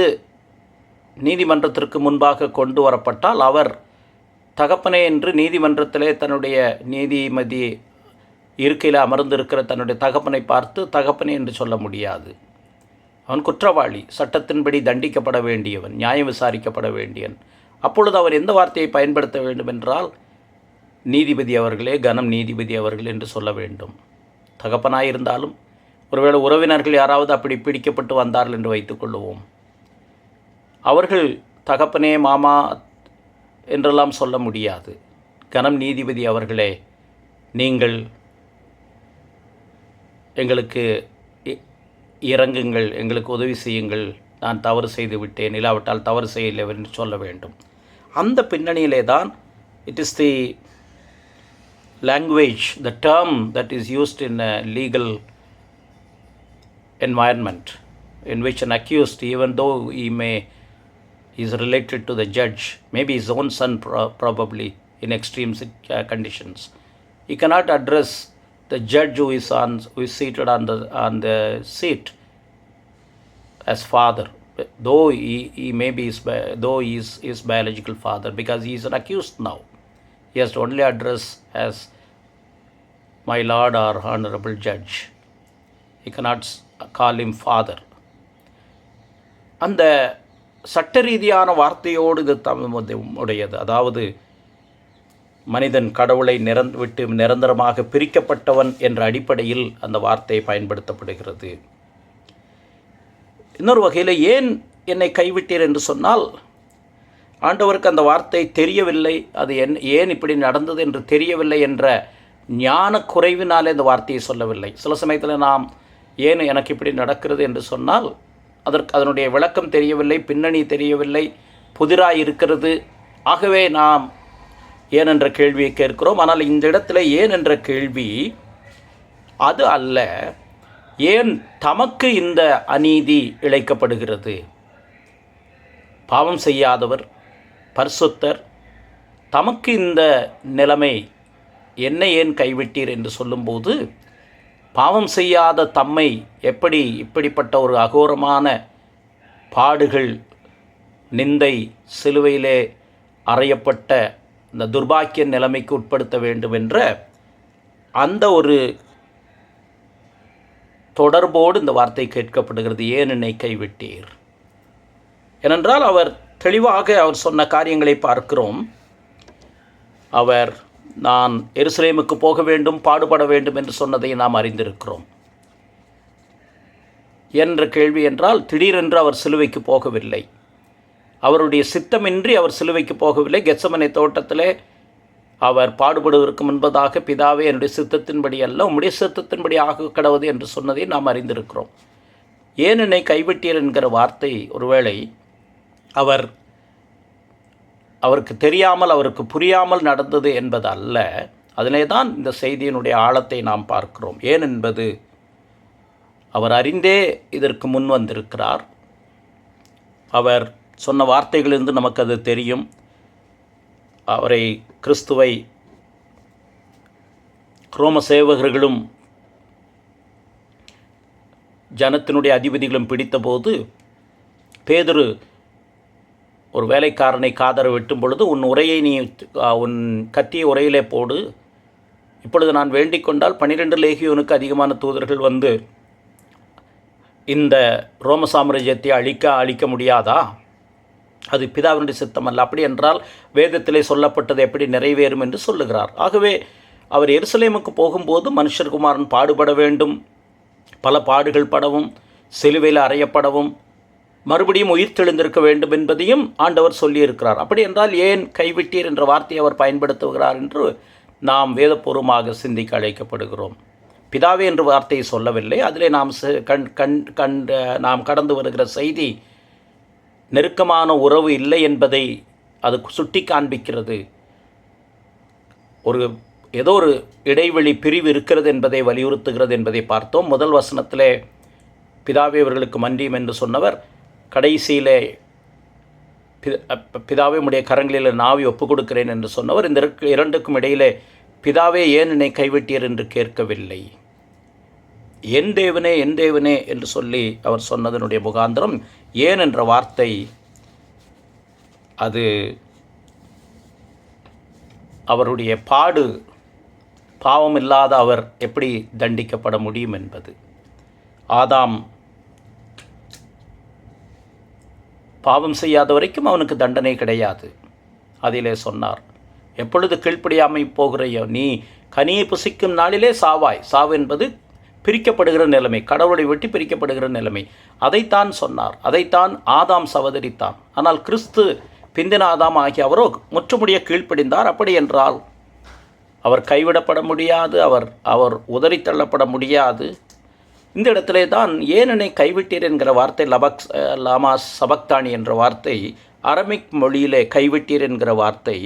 நீதிமன்றத்திற்கு முன்பாக கொண்டு வரப்பட்டால் அவர் தகப்பனே என்று நீதிமன்றத்திலே தன்னுடைய நீதிமதி இருக்கையில் அமர்ந்திருக்கிற தன்னுடைய தகப்பனை பார்த்து தகப்பனே என்று சொல்ல முடியாது. அவன் குற்றவாளி, சட்டத்தின்படி தண்டிக்கப்பட வேண்டியவன், நியாயம் விசாரிக்கப்பட வேண்டியவன். அப்பொழுது அவர் எந்த வார்த்தையை பயன்படுத்த வேண்டும் என்றால் நீதிபதி அவர்களே, கனம் நீதிபதி அவர்கள் என்று சொல்ல வேண்டும். தகப்பனாயிருந்தாலும் ஒருவேளை உறவினர்கள் யாராவது அப்படி பிடிக்கப்பட்டு வந்தார்கள் என்று வைத்துக்கொள்ளுவோம். அவர்கள் தகப்பனே மாமா என்றெல்லாம் சொல்ல முடியாது. கனம் நீதிபதி அவர்களே, நீங்கள் எங்களுக்கு இறங்குங்கள், எங்களுக்கு உதவி செய்யுங்கள், நான் தவறு செய்து விட்டேன், இல்லாவிட்டால் தவறு செய்யலை என்று சொல்ல வேண்டும். அந்த பின்னணியிலே தான் it is the language, the term that is used in a legal environment in which an accused, even though is related to the judge, maybe his own son probably in extreme conditions, he cannot address the judge who is seated on the seat as father, though he may be his biological father, because he is an accused now. He has to only address as my lord or honorable judge. He cannot call him father. அந்த சட்ட ரீதியான வார்த்தையோடு இது உடையது. அதாவது மனிதன் கடவுளை விட்டு நிரந்தரமாக பிரிக்கப்பட்டவன் என்ற அடிப்படையில் அந்த வார்த்தை பயன்படுத்தப்படுகிறது. இன்னொரு வகையில் ஏன் என்னை கைவிட்டீர் என்று சொன்னால், ஆண்டவருக்கு அந்த வார்த்தை தெரியவில்லை, அது ஏன் இப்படி நடந்தது என்று தெரியவில்லை என்ற ஞான குறைவினாலே இந்த வார்த்தையை சொல்லவில்லை. சில சமயத்தில் நாம் ஏன் எனக்கு இப்படி நடக்கிறது என்று சொன்னால் அதனுடைய விளக்கம் தெரியவில்லை, பின்னணி தெரியவில்லை, புதிராக இருக்கிறது. ஆகவே நாம் ஏன் என்ற கேள்வியை கேட்கிறோம். ஆனால் இந்த இடத்துல ஏன் என்ற கேள்வி அது அல்ல. ஏன் தமக்கு இந்த அநீதி இழைக்கப்படுகிறது? பாவம் செய்யாதவர், பரிசுத்தர், தமக்கு இந்த நிலைமை, என்னை ஏன் கைவிட்டீர் என்று சொல்லும்போது பாவம் செய்யாத தம்மை எப்படி இப்படிப்பட்ட ஒரு அகோரமான பாடுகள், நிந்தை, சிலுவையிலே அறையப்பட்ட இந்த துர்பாக்கிய நிலைமைக்கு உட்படுத்த வேண்டும் என்ற அந்த ஒரு தொடர்போடு இந்த வார்த்தை கேட்கப்படுகிறது. ஏன் என்னை கைவிட்டீர்? ஏனென்றால் அவர் தெளிவாக அவர் சொன்ன காரியங்களை பார்க்கிறோம். அவர் நான் எருசலேமுக்கு போக வேண்டும், பாடுபட வேண்டும் என்று சொன்னதை நாம் அறிந்திருக்கிறோம். என்ற கேள்வி என்றால் திடீரென்று அவர் சிலுவைக்கு போகவில்லை. அவருடைய சித்தமின்றி அவர் சிலுவைக்கு போகவில்லை. கெத்சமனே தோட்டத்திலே அவர் பாடுபடுவதற்கு முன்பதாக பிதாவே என்னுடைய சித்தத்தின்படி அல்ல உம்முடைய சித்தத்தின்படி ஆக கடவுது என்று சொன்னதை நாம் அறிந்திருக்கிறோம். ஏன் என்னை கைவிட்டீர் என்கிற வார்த்தை ஒருவேளை அவருக்கு தெரியாமல், அவருக்கு புரியாமல் நடந்தது என்பது அல்ல. அதிலே தான் இந்த செய்தியினுடைய ஆழத்தை நாம் பார்க்கிறோம். ஏன் என்பது அவர் அறிந்தே இதற்கு முன் வந்திருக்கிறார். அவர் சொன்ன வார்த்தைகளிலிருந்து நமக்கு அது தெரியும். அவரை, கிறிஸ்துவை, ரோம சேவகர்களும் ஜனத்தினுடைய அதிபதிகளும் பிடித்தபோது பேதுரு ஒரு வேலைக்காரனை காதற வெட்டும் பொழுது, உன் கத்தியை உரையிலே போடு, இப்பொழுது நான் வேண்டிக் கொண்டால் 12 லேகியோனுக்கு அதிகமான தூதர்கள் வந்து இந்த ரோம சாம்ராஜ்யத்தை அழிக்க முடியாதா? அது பிதாவினுடைய சித்தம் அல்ல. அப்படி என்றால் வேதத்திலே சொல்லப்பட்டது எப்படி நிறைவேறும் என்று சொல்லுகிறார். ஆகவே அவர் எருசலேமுக்கு போகும்போது மனுஷர்குமாரன் பாடுபட வேண்டும், பல பாடுகள் படவும், சிலுவையில் அறையப்படவும், மறுபடியும் உயிர்த்தெழுந்திருக்க வேண்டும் என்பதையும் ஆண்டவர் சொல்லியிருக்கிறார். அப்படி என்றால் ஏன் கைவிட்டீர் என்ற வார்த்தையை அவர் பயன்படுத்துகிறார் என்று நாம் வேதபூர்வமாக சிந்திக்க அழைக்கப்படுகிறோம். பிதாவே என்ற வார்த்தையை சொல்லவில்லை. அதிலே நாம் கடந்து வருகிற செய்தி நெருக்கமான உறவு இல்லை என்பதை அது சுட்டி காண்பிக்கிறது. ஏதோ ஒரு இடைவெளி பிரிவு இருக்கிறது என்பதை வலியுறுத்துகிறது என்பதை பார்த்தோம். முதல் வசனத்திலே பிதாவே இவர்களுக்கு மன்னியும் என்று சொன்னவர், கடைசியிலே பிதாவே உடைய கரங்களில் நாவி ஒப்புக் கொடுக்கிறேன் என்று சொன்னவர், இந்த இரண்டுக்கும் இடையிலே பிதாவே ஏன் என்னை கைவிட்டீர் என்று கேட்கவில்லை. என் தேவனே என் தேவனே என்று சொல்லி அவர் சொன்னதனுடைய முகாந்திரம் ஏன் என்ற வார்த்தை, அது அவருடைய பாவம் இல்லாத அவர் எப்படி தண்டிக்கப்பட முடியும் என்பது. ஆதாம் பாவம் செய்யாத வரைக்கும் அவனுக்கு தண்டனை கிடையாது. அதிலே சொன்னார், எப்பொழுது கீழ்ப்படியாமை போகிறையோ நீ கனியை புசிக்கும் நாளிலே சாவாய். சாவு என்பது பிரிக்கப்படுகிற நிலைமை, கடவுளை விட்டு பிரிக்கப்படுகிற நிலைமை. அதைத்தான் சொன்னார், அதைத்தான் ஆதாம் சவதரித்தான். ஆனால் கிறிஸ்து பிந்தின ஆதாம் ஆகிய அவரோ முற்றுமுடிய கீழ்ப்படிந்தார். அப்படி என்றால் அவர் கைவிடப்பட முடியாது, அவர் உதறி தள்ளப்பட முடியாது. இந்த இடத்திலே தான் ஏன் என்னை கைவிட்டீர் என்கிற வார்த்தை, லாமா சபக்தானி என்ற வார்த்தை, அரமிக் மொழியிலே கைவிட்டீர் என்கிற வார்த்தை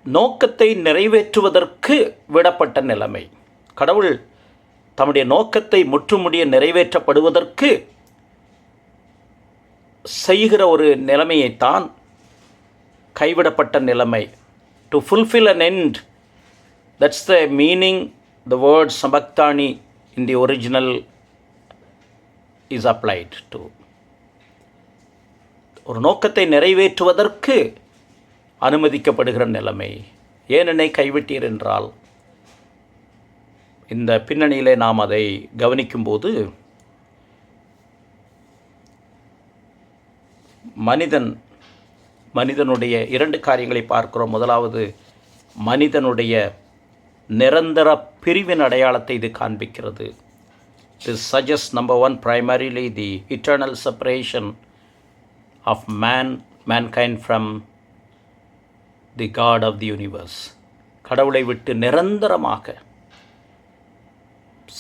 நோக்கத்தை நிறைவேற்றுவதற்கு விடப்பட்ட நிலைமை. கடவுள் தம்முடைய நோக்கத்தை முற்றுமுடிய நிறைவேற்றப்படுவதற்கு செய்கிற ஒரு நிலைமையைத்தான் கைவிடப்பட்ட நிலைமை. To fulfill an end, that's the meaning the word sabachthani in the original is applied to. ஒரு நோக்கத்தை நிறைவேற்றுவதற்கு அனுமதிக்கப்படுகிற நிலைமை. ஏன் என்னை கைவிட்டீர் என்றால், இந்த பின்னணியிலே நாம் அதை கவனிக்கும்போது மனிதனுடைய இரண்டு காரியங்களை பார்க்கிறோம். முதலாவது, மனிதனுடைய நிரந்தர பிரிவின் அடையாளத்தை இது காண்பிக்கிறது. This suggests, number one, primarily the eternal separation of mankind from the God of the universe. கடவுளை விட்டு நிரந்தரமாக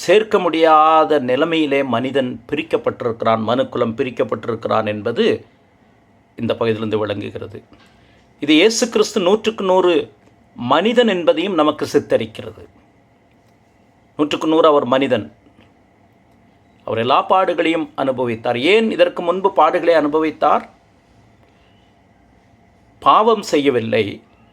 சேர்க்க முடியாத நிலைமையிலே மனிதன் பிரிக்கப்பட்டிருக்கிறான், மனுக்குலம் பிரிக்கப்பட்டிருக்கிறான் என்பது இந்த பகுதியிலிருந்து விளங்குகிறது. இது இயேசு கிறிஸ்து 100% மனிதன் என்பதையும் நமக்கு சித்தரிக்கிறது. 100% அவர் மனிதன். அவர் எல்லா பாடுகளையும் அனுபவித்தார். ஏன் இதற்கு முன்பு பாடுகளை அனுபவித்தார்? பாவம் செய்யவில்லை,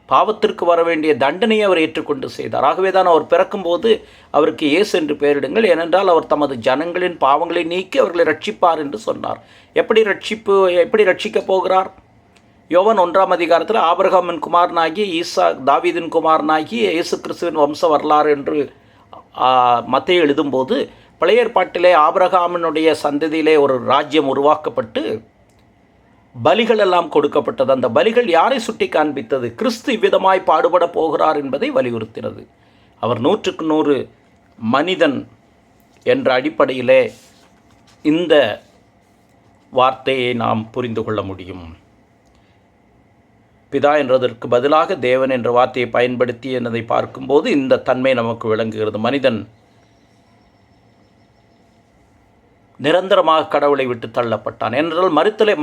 பாவத்திற்கு வர வேண்டிய தண்டனையை அவர் ஏற்றுக்கொண்டு செய்தார். ஆகவே தான் அவர் பிறக்கும்போது அவருக்கு இயேசு என்று பெயரிடுங்கள், ஏனென்றால் அவர் தமது ஜனங்களின் பாவங்களை நீக்கி அவர்களை ரட்சிப்பார் என்று சொன்னார். எப்படி ரட்சிக்கப் போகிறார்? யோவான் 1ஆம் அதிகாரத்தில் ஆபிரகாமின் குமாரனாகி ஈசா, தாவீதின் குமாரனாகி இயேசு கிறிஸ்துவின் வம்ச வரலாறு என்று மத்தேயு எழுதும்போது, பழைய ஏற்பாட்டிலே ஆபிரகாமினுடைய சந்ததியிலே ஒரு ராஜ்யம் உருவாக்கப்பட்டு பலிகள் எல்லாம் கொடுக்கப்பட்டது. அந்த பலிகள் யாரை சுட்டி காண்பித்தது? கிறிஸ்து இவ்விதமாய் பாடுபட போகிறார் என்பதை வலியுறுத்தினது. அவர் 100% மனிதன் என்ற அடிப்படையிலே இந்த வார்த்தையை நாம் புரிந்து கொள்ள முடியும். பிதா என்றதற்கு பதிலாக தேவன் என்ற வார்த்தையை பயன்படுத்தி என்பதை பார்க்கும்போது இந்த தன்மை நமக்கு விளங்குகிறது. மனிதன் நிரந்தரமாக கடவுளை விட்டு தள்ளப்பட்டான். என்றால்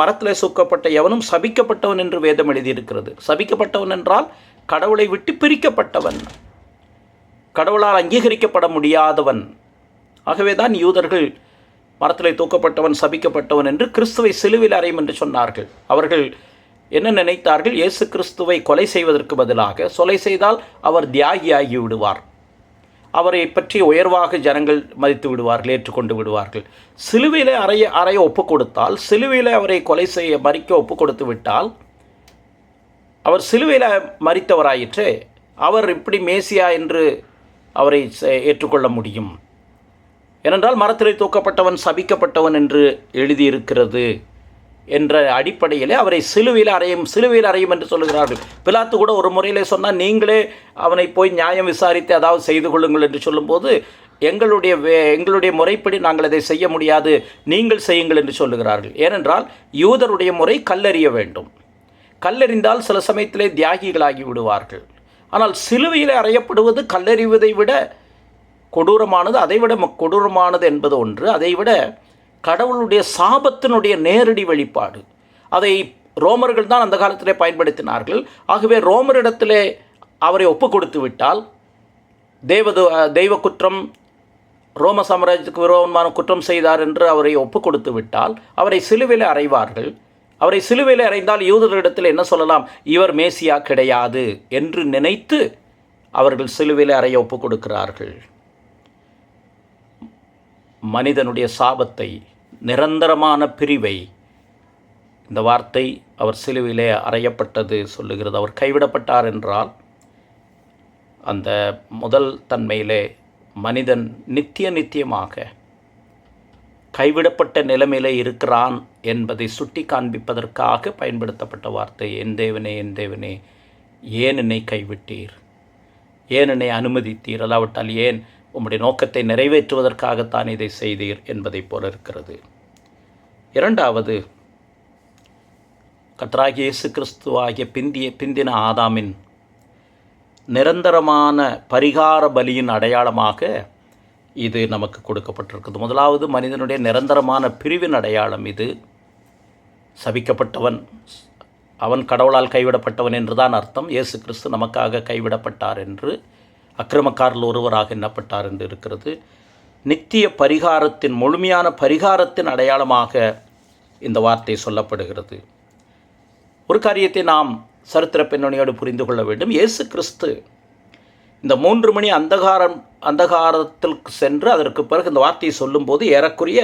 மரத்திலே சூக்கப்பட்ட எவனும் சபிக்கப்பட்டவன் என்று வேதம் எழுதியிருக்கிறது. சபிக்கப்பட்டவன் என்றால் கடவுளை விட்டு பிரிக்கப்பட்டவன், கடவுளால் அங்கீகரிக்கப்பட முடியாதவன். ஆகவே தான் யூதர்கள் மரத்திலே தூக்கப்பட்டவன் சபிக்கப்பட்டவன் என்று கிறிஸ்துவை சிலுவையில் அறையும் என்று சொன்னார்கள். அவர்கள் என்ன நினைத்தார்கள்? இயேசு கிறிஸ்துவை கொலை செய்வதற்கு பதிலாக கொலை செய்தால் அவர் தியாகியாகி விடுவார், அவரை பற்றி உயர்வாக ஜனங்கள் மதித்து விடுவார்கள், ஏற்றுக்கொண்டு விடுவார்கள். சிலுவையில் அறைய ஒப்பு கொடுத்தால், சிலுவையில் அவரை கொலை செய்ய மறிக்க ஒப்பு கொடுத்து விட்டால், அவர் சிலுவையில் மறித்தவராயிற்று, அவர் இப்படி மேசியா என்று அவரை ஏற்றுக்கொள்ள முடியும். ஏனென்றால் மரத்திலே தூக்கப்பட்டவன் சபிக்கப்பட்டவன் என்று எழுதியிருக்கிறது என்ற அடிப்படையிலே அவரை சிலுவையில் அறையும் என்று சொல்லுகிறார்கள். பிலாத்து கூட ஒரு முறையிலே சொன்னால், நீங்களே அவனை போய் நியாயம் விசாரித்து அதாவது செய்து கொள்ளுங்கள் என்று சொல்லும்போது, எங்களுடைய முறைப்படி நாங்கள் அதை செய்ய முடியாது, நீங்கள் செய்யுங்கள் என்று சொல்லுகிறார்கள். ஏனென்றால் யூதருடைய முறை கல்லெறிய வேண்டும். கல்லெறிந்தால் சில சமயத்திலே தியாகிகளாகி விடுவார்கள். ஆனால் சிலுவையில் அறையப்படுவது கல்லெறிவதை விட கொடூரமானது, அதைவிட கொடூரமானது என்பது ஒன்று. அதைவிட கடவுளுடைய சாபத்தினுடைய நேரடி வெளிப்பாடு. அதை ரோமர்கள் தான் அந்த காலத்திலே பயன்படுத்தினார்கள். ஆகவே ரோமரிடத்திலே அவரை ஒப்பு கொடுத்து விட்டால் தெய்வ குற்றம், ரோம சாம்ராஜ்யத்துக்கு விரோதமான குற்றம் செய்தார் என்று அவரை ஒப்பு கொடுத்து விட்டால் அவரை சிலுவையில் அறைவார்கள். அவரை சிலுவையில் அறைந்தால் யூதர்களிடத்தில் என்ன சொல்லலாம்? இவர் மேசியா கிடையாது என்று நினைத்து அவர்கள் சிலுவையில் அறைய ஒப்பு கொடுக்கிறார்கள். மனிதனுடைய சாபத்தை, நிரந்தரமான பிரிவை இந்த வார்த்தை அவர் சிலுவையிலே அறையப்பட்டது சொல்லுகிறது. அவர் கைவிடப்பட்டார் என்றால் அந்த முதல் தன்மையிலே மனிதன் நித்தியமாக கைவிடப்பட்ட நிலைமையிலே இருக்கிறான் என்பதை சுட்டி காண்பிப்பதற்காக பயன்படுத்தப்பட்ட வார்த்தை. என் தேவனே, என் தேவனே, ஏன் என்னை கைவிட்டீர்? ஏன் என்னை அனுமதித்தீர்? அல்லாவிட்டால் ஏன் உம்முடைய நோக்கத்தை நிறைவேற்றுவதற்காகத்தான் இதை செய்தீர் என்பதை போல இருக்கிறது. இரண்டாவது, கர்த்தராகிய இயேசு கிறிஸ்துவாகிய பிந்தின ஆதாமின் நிரந்தரமான பரிகார பலியின் அடையாளமாக இது நமக்கு கொடுக்கப்பட்டிருக்குது. முதலாவது, மனிதனுடைய நிரந்தரமான பிரிவின் அடையாளம் இது. சபிக்கப்பட்டவன், அவன் கடவுளால் கைவிடப்பட்டவன் என்றுதான் அர்த்தம். இயேசு கிறிஸ்து நமக்காக கைவிடப்பட்டார் என்று, அக்கிரமக்காரில் ஒருவராக எண்ணப்பட்டார் என்று இருக்கிறது. நித்திய பரிகாரத்தின், முழுமையான பரிகாரத்தின் அடையாளமாக இந்த வார்த்தை சொல்லப்படுகிறது. ஒரு காரியத்தை நாம் சரித்திர பின்னணியோடு புரிந்து கொள்ள வேண்டும். இயேசு கிறிஸ்து இந்த 3 மணி அந்தகாரத்திற்கு சென்று அதற்கு பிறகு இந்த வார்த்தையை சொல்லும்போது ஏறக்குறைய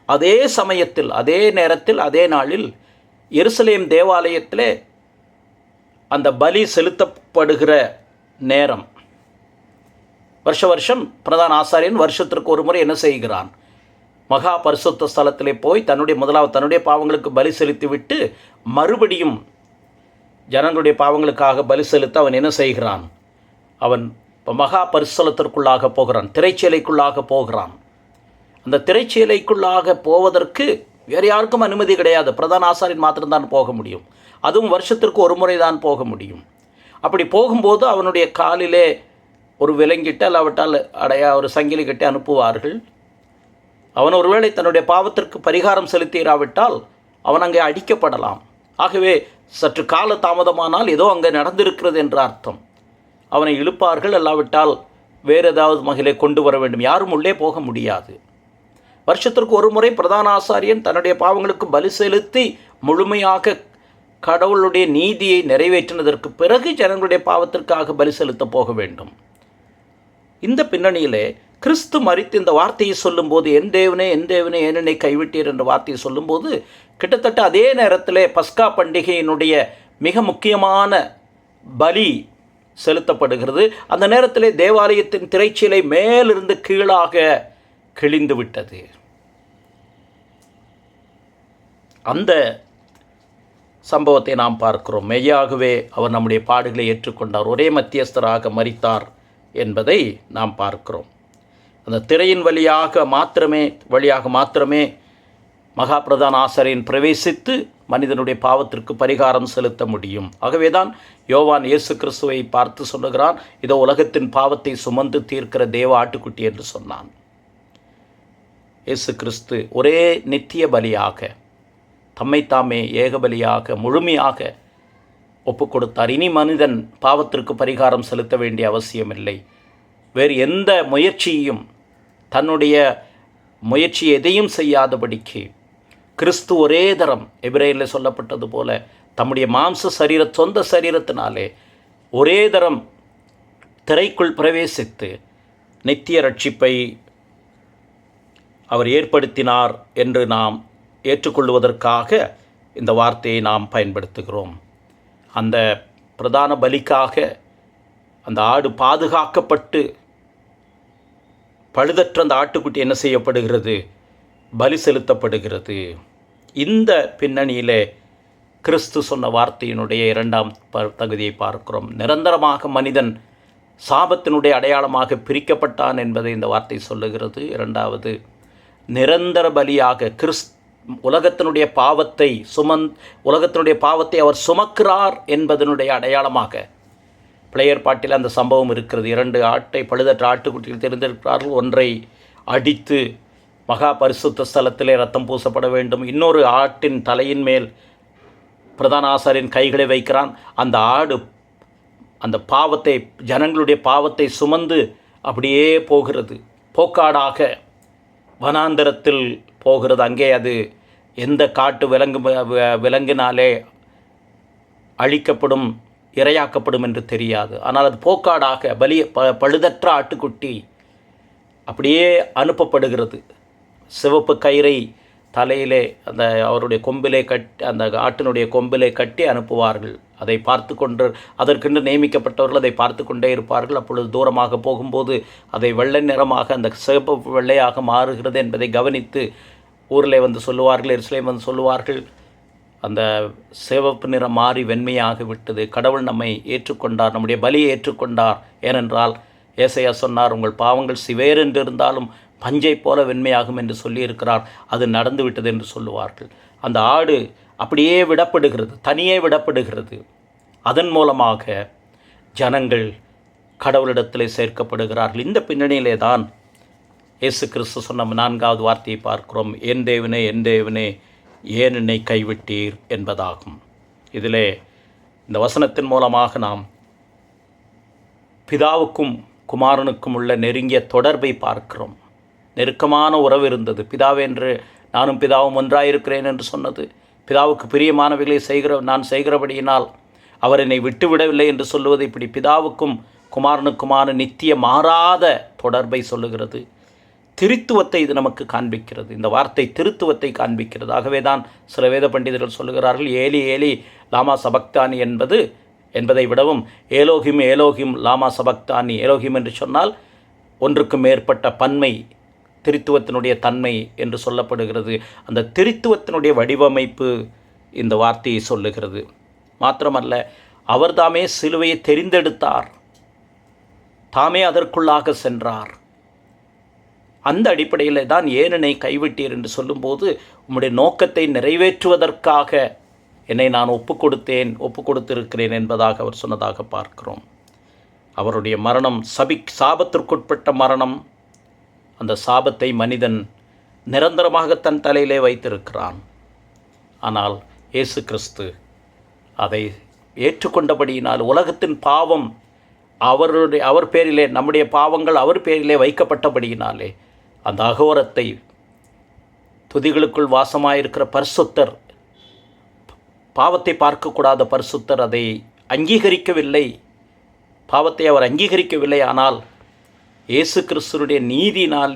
அதே சமயத்தில், அதே நேரத்தில், அதே நாளில் எருசலேம் தேவாலயத்திலே அந்த பலி செலுத்தப்படுகிற நேரம். வருஷம் பிரதான ஆசாரியன் வருஷத்திற்கு ஒரு முறை என்ன செய்கிறான்? மகா பரிசுத்த ஸ்தலத்திலே போய் தன்னுடைய பாவங்களுக்கு பலி செலுத்திவிட்டு மறுபடியும் ஜனங்களுடைய பாவங்களுக்காக பலி செலுத்த அவன் என்ன செய்கிறான்? அவன் மகா பரிசுத்தலத்திற்குள்ளாக போகிறான், திரைச்சீலைக்குள்ளாக போகிறான். அந்த திரைச்சீலைக்குள்ளாக போவதற்கு வேறு யாருக்கும் அனுமதி கிடையாது. பிரதான ஆசாரியன் மாத்திரம்தான் போக முடியும். அதுவும் வருஷத்திற்கு ஒரு முறை தான் போக முடியும். அப்படி போகும்போது அவனுடைய காலிலே ஒரு விலங்கிட்டு அல்லாவிட்டால் ஒரு சங்கிலி கட்டி அனுப்புவார்கள். அவன் ஒருவேளை தன்னுடைய பாவத்திற்கு பரிகாரம் செலுத்திராவிட்டால் அவன் அங்கே அடிக்கப்படலாம். ஆகவே சற்று கால தாமதமானால் ஏதோ அங்கே நடந்திருக்கிறது என்ற அர்த்தம். அவனை இழுப்பார்கள், அல்லாவிட்டால் வேறு ஏதாவது மகிழை கொண்டு வர வேண்டும். யாரும் உள்ளே போக முடியாது. வருஷத்திற்கு ஒரு முறை பிரதான ஆசாரியன் தன்னுடைய பாவங்களுக்கு பலி செலுத்தி முழுமையாக கடவுளுடைய நீதியை நிறைவேற்றினதற்கு பிறகு ஜனங்களுடைய பாவத்திற்காக பலி செலுத்த போக வேண்டும். இந்த பின்னணியிலே கிறிஸ்து மரித்து இந்த வார்த்தையை சொல்லும்போது, என் தேவனே, என் தேவனே, ஏன் என்னை கைவிட்டீர் என்ற வார்த்தையை சொல்லும்போது, கிட்டத்தட்ட அதே நேரத்திலே பஸ்கா பண்டிகையினுடைய மிக முக்கியமான பலி செலுத்தப்படுகிறது. அந்த நேரத்திலே தேவாலயத்தின் திரைச்சீலை மேலிருந்து கீழாக கிழிந்து விட்டது. அந்த சம்பவத்தை நாம் பார்க்கிறோம். மெய்யாகவே அவர் நம்முடைய பாடுகளை ஏற்றுக்கொண்டார், ஒரே மத்தியஸ்தராக மரித்தார் என்பதை நாம் பார்க்கிறோம். அந்த திரையின் வழியாக மாத்திரமே மகா பிரதான ஆசாரியன் பிரவேசித்து மனிதனுடைய பாவத்திற்கு பரிகாரம் செலுத்த முடியும். ஆகவேதான் யோவான் இயேசு கிறிஸ்துவை பார்த்து சொல்லுகிறான், இதோ உலகத்தின் பாவத்தை சுமந்து தீர்க்கிற தேவ ஆட்டுக்குட்டி என்று சொன்னான். இயேசு கிறிஸ்து ஒரே நித்திய பலியாக தம்மைத்தாமே ஏகபலியாக முழுமையாக ஒப்பு கொடுத்தார். இனி மனிதன் பாவத்திற்கு பரிகாரம் செலுத்த வேண்டிய அவசியமில்லை. வேறு எந்த முயற்சியையும், தன்னுடைய முயற்சி எதையும் செய்யாதபடிக்கு கிறிஸ்து ஒரே தரம், எபிரேயரில் சொல்லப்பட்டது போல, தம்முடைய சொந்த சரீரத்தினாலே ஒரே தரம் திரைக்குள் பிரவேசித்து நித்திய ரட்சிப்பை அவர் ஏற்படுத்தினார் என்று நாம் ஏற்றுக்கொள்வதற்காக இந்த வார்த்தையை நாம் பயன்படுத்துகிறோம். அந்த பிரதான பலிக்காக அந்த ஆடு பாதுகாக்கப்பட்டு பழுதற்ற அந்த ஆட்டுக்குட்டி என்ன செய்யப்படுகிறது? பலி செலுத்தப்படுகிறது. இந்த பின்னணியிலே கிறிஸ்து சொன்ன வார்த்தையினுடைய இரண்டாம் தகுதியை பார்க்கிறோம். நிரந்தரமாக மனிதன் சாபத்தினுடைய அடையாளமாக பிரிக்கப்பட்டான் என்பதை இந்த வார்த்தை சொல்லுகிறது. இரண்டாவது, நிரந்தர பலியாக உலகத்தினுடைய பாவத்தை அவர் சுமக்கிறார் என்பதனுடைய அடையாளமாக பழைய ஏற்பாட்டில் அந்த சம்பவம் இருக்கிறது. 2 ஆட்டை பழுதற்ற ஆட்டுக்குட்டிகள் தெரிந்திருக்கிறார்கள். ஒன்றை அடித்து மகா பரிசுத்த ஸ்தலத்திலே ரத்தம் பூசப்பட வேண்டும். இன்னொரு ஆட்டின் தலையின் மேல் பிரதான ஆசாரியன் கைகளை வைக்கிறான். அந்த ஆடு அந்த பாவத்தை, ஜனங்களுடைய பாவத்தை சுமந்து அப்படியே போகிறது. போக்காடாக வனாந்தரத்தில் போகிறது. அங்கே அது எந்த காட்டு விலங்கினாலே அழிக்கப்படும், இரையாக்கப்படும் என்று தெரியாது. ஆனால் அது போக்காடாக பழுதற்ற ஆட்டுக்குட்டி அப்படியே அனுப்பப்படுகிறது. சிவப்பு கயிறை தலையிலே அந்த அவருடைய கொம்பிலே கட்டி, அந்த ஆட்டினுடைய கொம்பிலே கட்டி அனுப்புவார்கள். அதை பார்த்து கொண்டு, அதற்கென்று நியமிக்கப்பட்டவர்கள் அதை பார்த்து கொண்டே இருப்பார்கள். அப்பொழுது தூரமாக போகும்போது அதை வெள்ளை நிறமாக, அந்த சிவப்பு வெள்ளையாக மாறுகிறது என்பதை கவனித்து ஊரில் வந்து சொல்லுவார்கள், எருசலேம் வந்து சொல்லுவார்கள், அந்த சிவப்பு நிறம் மாறி வெண்மையாக விட்டது. கடவுள் நம்மை ஏற்றுக்கொண்டார், நம்முடைய பலியை ஏற்றுக்கொண்டார். ஏனென்றால் ஏசாயா சொன்னார், உங்கள் பாவங்கள் சிவேரென்று இருந்தாலும் பஞ்சை போல வெண்மையாகும் என்று சொல்லியிருக்கிறார். அது நடந்து விட்டது என்று சொல்லுவார்கள். அந்த ஆடு அப்படியே விடப்படுகிறது, தனியே விடப்படுகிறது. அதன் மூலமாக ஜனங்கள் கடவுளிடத்திலே சேர்க்கப்படுகிறார்கள். இந்த பின்னணியிலே தான் இயேசு கிறிஸ்து சொன்ன 4வது வார்த்தையை பார்க்கிறோம். என் தேவனே, என் தேவனே, ஏன் என்னை கைவிட்டீர் என்பதாகும். இதிலே இந்த வசனத்தின் மூலமாக நாம் பிதாவுக்கும் குமாரனுக்கும் உள்ள நெருங்கிய தொடர்பை பார்க்கிறோம். நெருக்கமான உறவு இருந்தது. பிதாவென்று நானும் பிதாவும் ஒன்றாயிருக்கிறேன் என்று சொன்னது, பிதாவுக்கு பிரியமானவைகளை நான் செய்கிறபடியினால் அவர் என்னை விட்டுவிடவில்லை என்று சொல்லுவது, இப்படி பிதாவுக்கும் குமாரனுக்குமான நித்திய மாறாத தொடர்பை சொல்லுகிறது. திருத்துவத்தை இது நமக்கு காண்பிக்கிறது. இந்த வார்த்தை திருத்துவத்தை காண்பிக்கிறது. ஆகவே தான் சில வேத பண்டிதர்கள் சொல்லுகிறார்கள், ஏலி ஏலி லாமா சபக்தானி என்பதை விடவும் ஏலோகிம் ஏலோகிம் லாமா சபக்தானி. ஏலோகிம் என்று சொன்னால் ஒன்றுக்கு மேற்பட்ட பன்மை, திருத்துவத்தினுடைய தன்மை என்று சொல்லப்படுகிறது. அந்த திருத்துவத்தினுடைய வடிவமைப்பு இந்த வார்த்தையை சொல்லுகிறது. மாத்திரமல்ல, அவர்தாமே சிலுவையை தெரிந்தெடுத்தார், தாமே அதற்குள்ளாக சென்றார். அந்த அடிப்படையில் தான் ஏன் என்னை கைவிட்டீர் என்று சொல்லும்போது, உம்முடைய நோக்கத்தை நிறைவேற்றுவதற்காக என்னை நான் ஒப்பு கொடுத்திருக்கிறேன் என்பதாக அவர் சொன்னதாக பார்க்கிறோம். அவருடைய மரணம் சாபத்திற்குட்பட்ட மரணம். அந்த சாபத்தை மனிதன் நிரந்தரமாக தன் தலையிலே வைத்திருக்கிறான். ஆனால் இயேசு கிறிஸ்து அதை ஏற்றுக்கொண்டபடியினால் உலகத்தின் பாவம் அவர் பேரிலே, நம்முடைய பாவங்கள் அவர் பேரிலே வைக்கப்பட்டபடியினாலே அந்த அகோரத்தை, துதிகளுக்குள் வாசமாயிருக்கிற பரிசுத்தர், பாவத்தை பார்க்கக்கூடாத பரிசுத்தர் அதை அங்கீகரிக்கவில்லை. பாவத்தை அவர் அங்கீகரிக்கவில்லை. ஆனால் இயேசு கிறிஸ்துடைய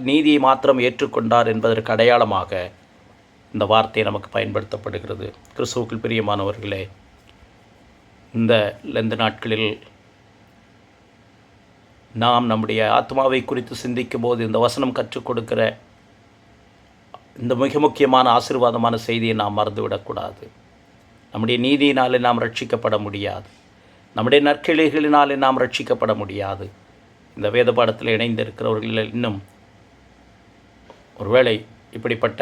நீதியை மாத்திரம் ஏற்றுக்கொண்டார் என்பதற்கு அடையாளமாக இந்த வார்த்தை நமக்கு பயன்படுத்தப்படுகிறது. கிறிஸ்துவுக்குள் பிரியமானவர்களே, இந்த லெந்து நாட்களில் நாம் நம்முடைய ஆத்மாவை குறித்து சிந்திக்கும் போது இந்த வசனம் கற்றுக் கொடுக்கிற இந்த மிக முக்கியமான ஆசீர்வாதமான செய்தியை நாம் மறந்துவிடக்கூடாது. நம்முடைய நீதியினாலே நாம் ரட்சிக்கப்பட முடியாது. நம்முடைய நற்கிளைகளினாலே நாம் ரட்சிக்கப்பட முடியாது. இந்த வேத பாடத்தில் இணைந்திருக்கிறவர்கள் இன்னும் ஒருவேளை இப்படிப்பட்ட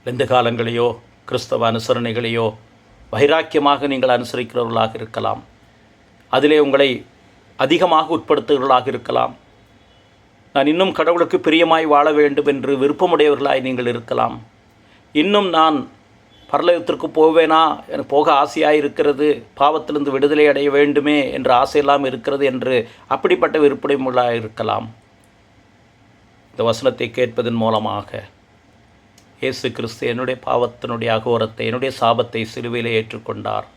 லெந்து காலங்களையோ கிறிஸ்தவ அனுசரணைகளையோ வைராக்கியமாக நீங்கள் அனுசரிக்கிறவர்களாக இருக்கலாம். அதிலே உங்களை அதிகமாக உட்படுத்துகிறவர்களாக இருக்கலாம். நான் இன்னும் கடவுளுக்கு பிரியமாய் வாழ வேண்டும் என்று விருப்பமுடையவர்களாய் நீங்கள் இருக்கலாம். இன்னும் நான் பரலோகத்திற்கு போவேனா, எனக்கு போக ஆசையாக இருக்கிறது, பாவத்திலிருந்து விடுதலை அடைய வேண்டுமே என்ற ஆசையெல்லாம் இருக்கிறது என்று அப்படிப்பட்ட விருப்பமுள்ளதாக இருக்கலாம். இந்த வசனத்தை கேட்பதன் மூலமாக இயேசு கிறிஸ்து என்னுடைய பாவத்தினுடைய அகோரத்தை, என்னுடைய சாபத்தை சிலுவையில் ஏற்றுக்கொண்டார்.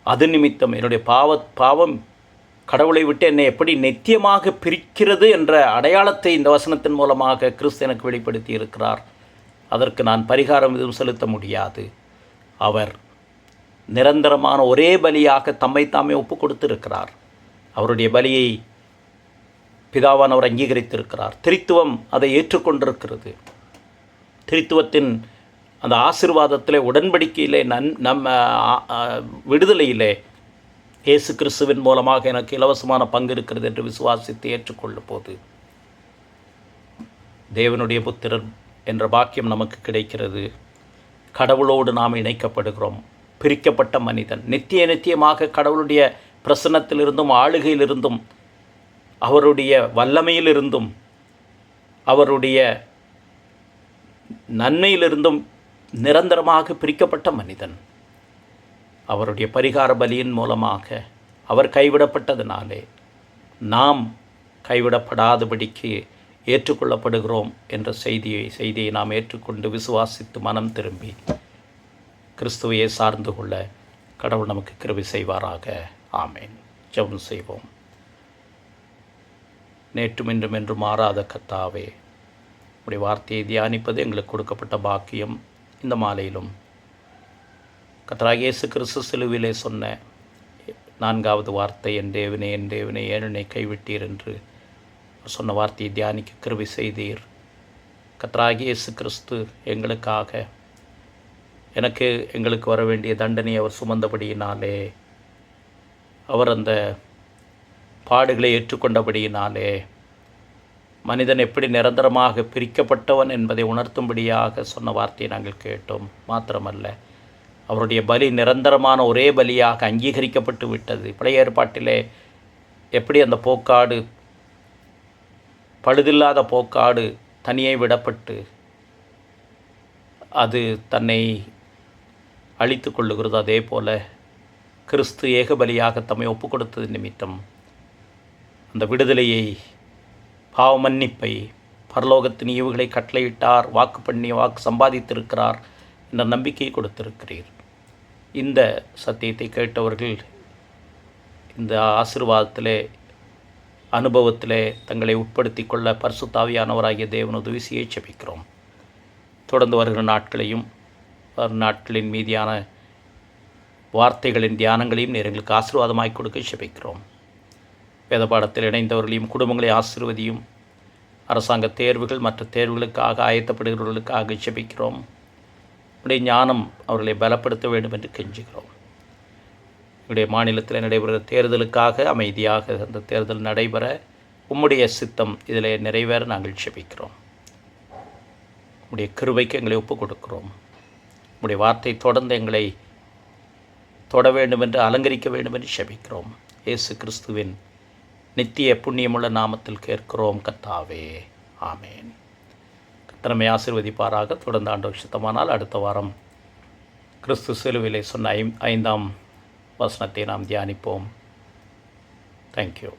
அது நிமித்தம் என்னுடைய பாவம் கடவுளை விட்டு என்னை எப்படி நித்தியமாக பிரிக்கிறது என்ற அடையாளத்தை இந்த வசனத்தின் மூலமாக கிறிஸ்து எனக்கு வெளிப்படுத்தி இருக்கிறார். அதற்கு நான் பரிகாரம் எதுவும் செலுத்த முடியாது. அவர் நிரந்தரமான ஒரே பலியாக தம்மை தாமே ஒப்பு கொடுத்திருக்கிறார். அவருடைய பலியை பிதாவானவர் அங்கீகரித்திருக்கிறார். திருத்துவம் அதை ஏற்றுக்கொண்டிருக்கிறது. திருத்துவத்தின் அந்த ஆசீர்வாதத்திலே, உடன்படிக்கையிலே, நம்ம விடுதலையிலே இயேசு கிறிஸ்துவின் மூலமாக எனக்கு இலவசமான பங்கு இருக்கிறது என்று விசுவாசித்து ஏற்றுக்கொள்ளும் போது தேவனுடைய புத்திரர் என்ற பாக்கியம் நமக்கு கிடைக்கிறது. கடவுளோடு நாம் இணைக்கப்படுகிறோம். பிரிக்கப்பட்ட மனிதன் நித்தியமாக கடவுளுடைய பிரசன்னத்திலிருந்தும் ஆளுகையிலிருந்தும் அவருடைய வல்லமையிலிருந்தும் அவருடைய நன்மையிலிருந்தும் நிரந்தரமாக பிரிக்கப்பட்ட மனிதன். அவருடைய பரிகார பலியின் மூலமாக அவர் கைவிடப்பட்டதினாலே நாம் கைவிடப்படாதபடிக்கு ஏற்றுக்கொள்ளப்படுகிறோம் என்ற செய்தியை நாம் ஏற்றுக்கொண்டு விசுவாசித்து மனம் திரும்பி கிறிஸ்துவையே சார்ந்து கொள்ள கடவுள் நமக்கு கிருபை செய்வாராக. ஆமேன். ஜெபம் செய்வோம். நேற்றும் இன்றும் என்று மாறாத கர்த்தாவே, உடைய வார்த்தையை தியானிப்பது எங்களுக்கு கொடுக்கப்பட்ட பாக்கியம். இந்த மாலையிலும் கர்த்தராகிய இயேசு கிறிஸ்து சிலுவிலே சொன்ன 4வது வார்த்தை, என் தேவனே என் தேவனே ஏன் என்னை கைவிட்டீர் என்று சொன்ன வார்த்தையை தியானிக்க கிருபை செய்தீர். கர்த்தராகிய இயேசு கிறிஸ்து எங்களுக்கு வர வேண்டிய தண்டனை அவர் சுமந்தபடியினாலே, அவர் அந்த பாடுகளை ஏற்றுக்கொண்டபடியினாலே மனிதன் எப்படி நிரந்தரமாக பிரிக்கப்பட்டவன் என்பதை உணர்த்தும்படியாக சொன்ன வார்த்தையை நாங்கள் கேட்டோம். மாத்திரமல்ல, அவருடைய பலி நிரந்தரமான ஒரே பலியாக அங்கீகரிக்கப்பட்டு விட்டது. பழைய ஏற்பாட்டிலே எப்படி அந்த போக்காடு, பழுதில்லாத போக்காடு தனியே விடப்பட்டு அது தன்னை அழித்து கொள்ளுகிறதோ, அதே போல கிறிஸ்து ஏகபலியாக தம்மை ஒப்பு கொடுத்தது நிமித்தம் அந்த விடுதலையை, பாவ மன்னிப்பை, பரலோகத்தின் ஈவுகளை கட்டளையிட்டார், வாக்கு சம்பாதித்திருக்கிறார் என்ற நம்பிக்கையை கொடுத்திருக்கிறீர். இந்த சத்தியத்தை கேட்டவர்கள் இந்த ஆசீர்வாதத்திலே, அனுபவத்திலே தங்களை உட்படுத்தி கொள்ள பரிசுத்த ஆவியானவராகிய தேவன் உதவி செய்ய ஜெபிக்கிறோம். தொடர்ந்து வருகிற நாட்களையும் நாட்களின் மீதியான வார்த்தைகளின் தியானங்களையும் எங்களுக்கு ஆசீர்வாதமாய் கொடுக்க ஜெபிக்கிறோம். வேத பாடத்தில் இணைந்தவர்களையும் குடும்பங்களை ஆசீர்வதியும். அரசாங்க தேர்வுகள் மற்ற தேர்வுகளுக்காக ஆயத்தப்படுகிறவர்களுக்காக ஜெபிக்கிறோம். உடைய ஞானம் அவர்களை பலப்படுத்த வேண்டும் என்று கெஞ்சுகிறோம். உடைய மாநிலத்தில் நடைபெறுகிற தேர்தலுக்காக அமைதியாக அந்த தேர்தல் நடைபெற உம்முடைய சித்தம் இதில் நிறைவேற நாங்கள் ஜெபிக்கிறோம். உடைய கிருபைக்கு எங்களை ஒப்புக் கொடுக்கிறோம். உடைய வார்த்தை தொடர்ந்து எங்களை தொட வேண்டும் என்று, அலங்கரிக்க வேண்டும் என்று ஜெபிக்கிறோம். இயேசு கிறிஸ்துவின் நித்திய புண்ணியமுள்ள நாமத்தில் கேட்கிறோம் கர்த்தாவே. ஆமேன். கர்த்தர் ஆசீர்வதிப்பாராக. தொடர்ந்து ஆண்டவர் சித்தமானால் அடுத்த வாரம் கிறிஸ்து சிலுவிலே சொன்ன 5ஆம் வசனத்தை நாம் தியானிப்போம். தேங்க்யூ.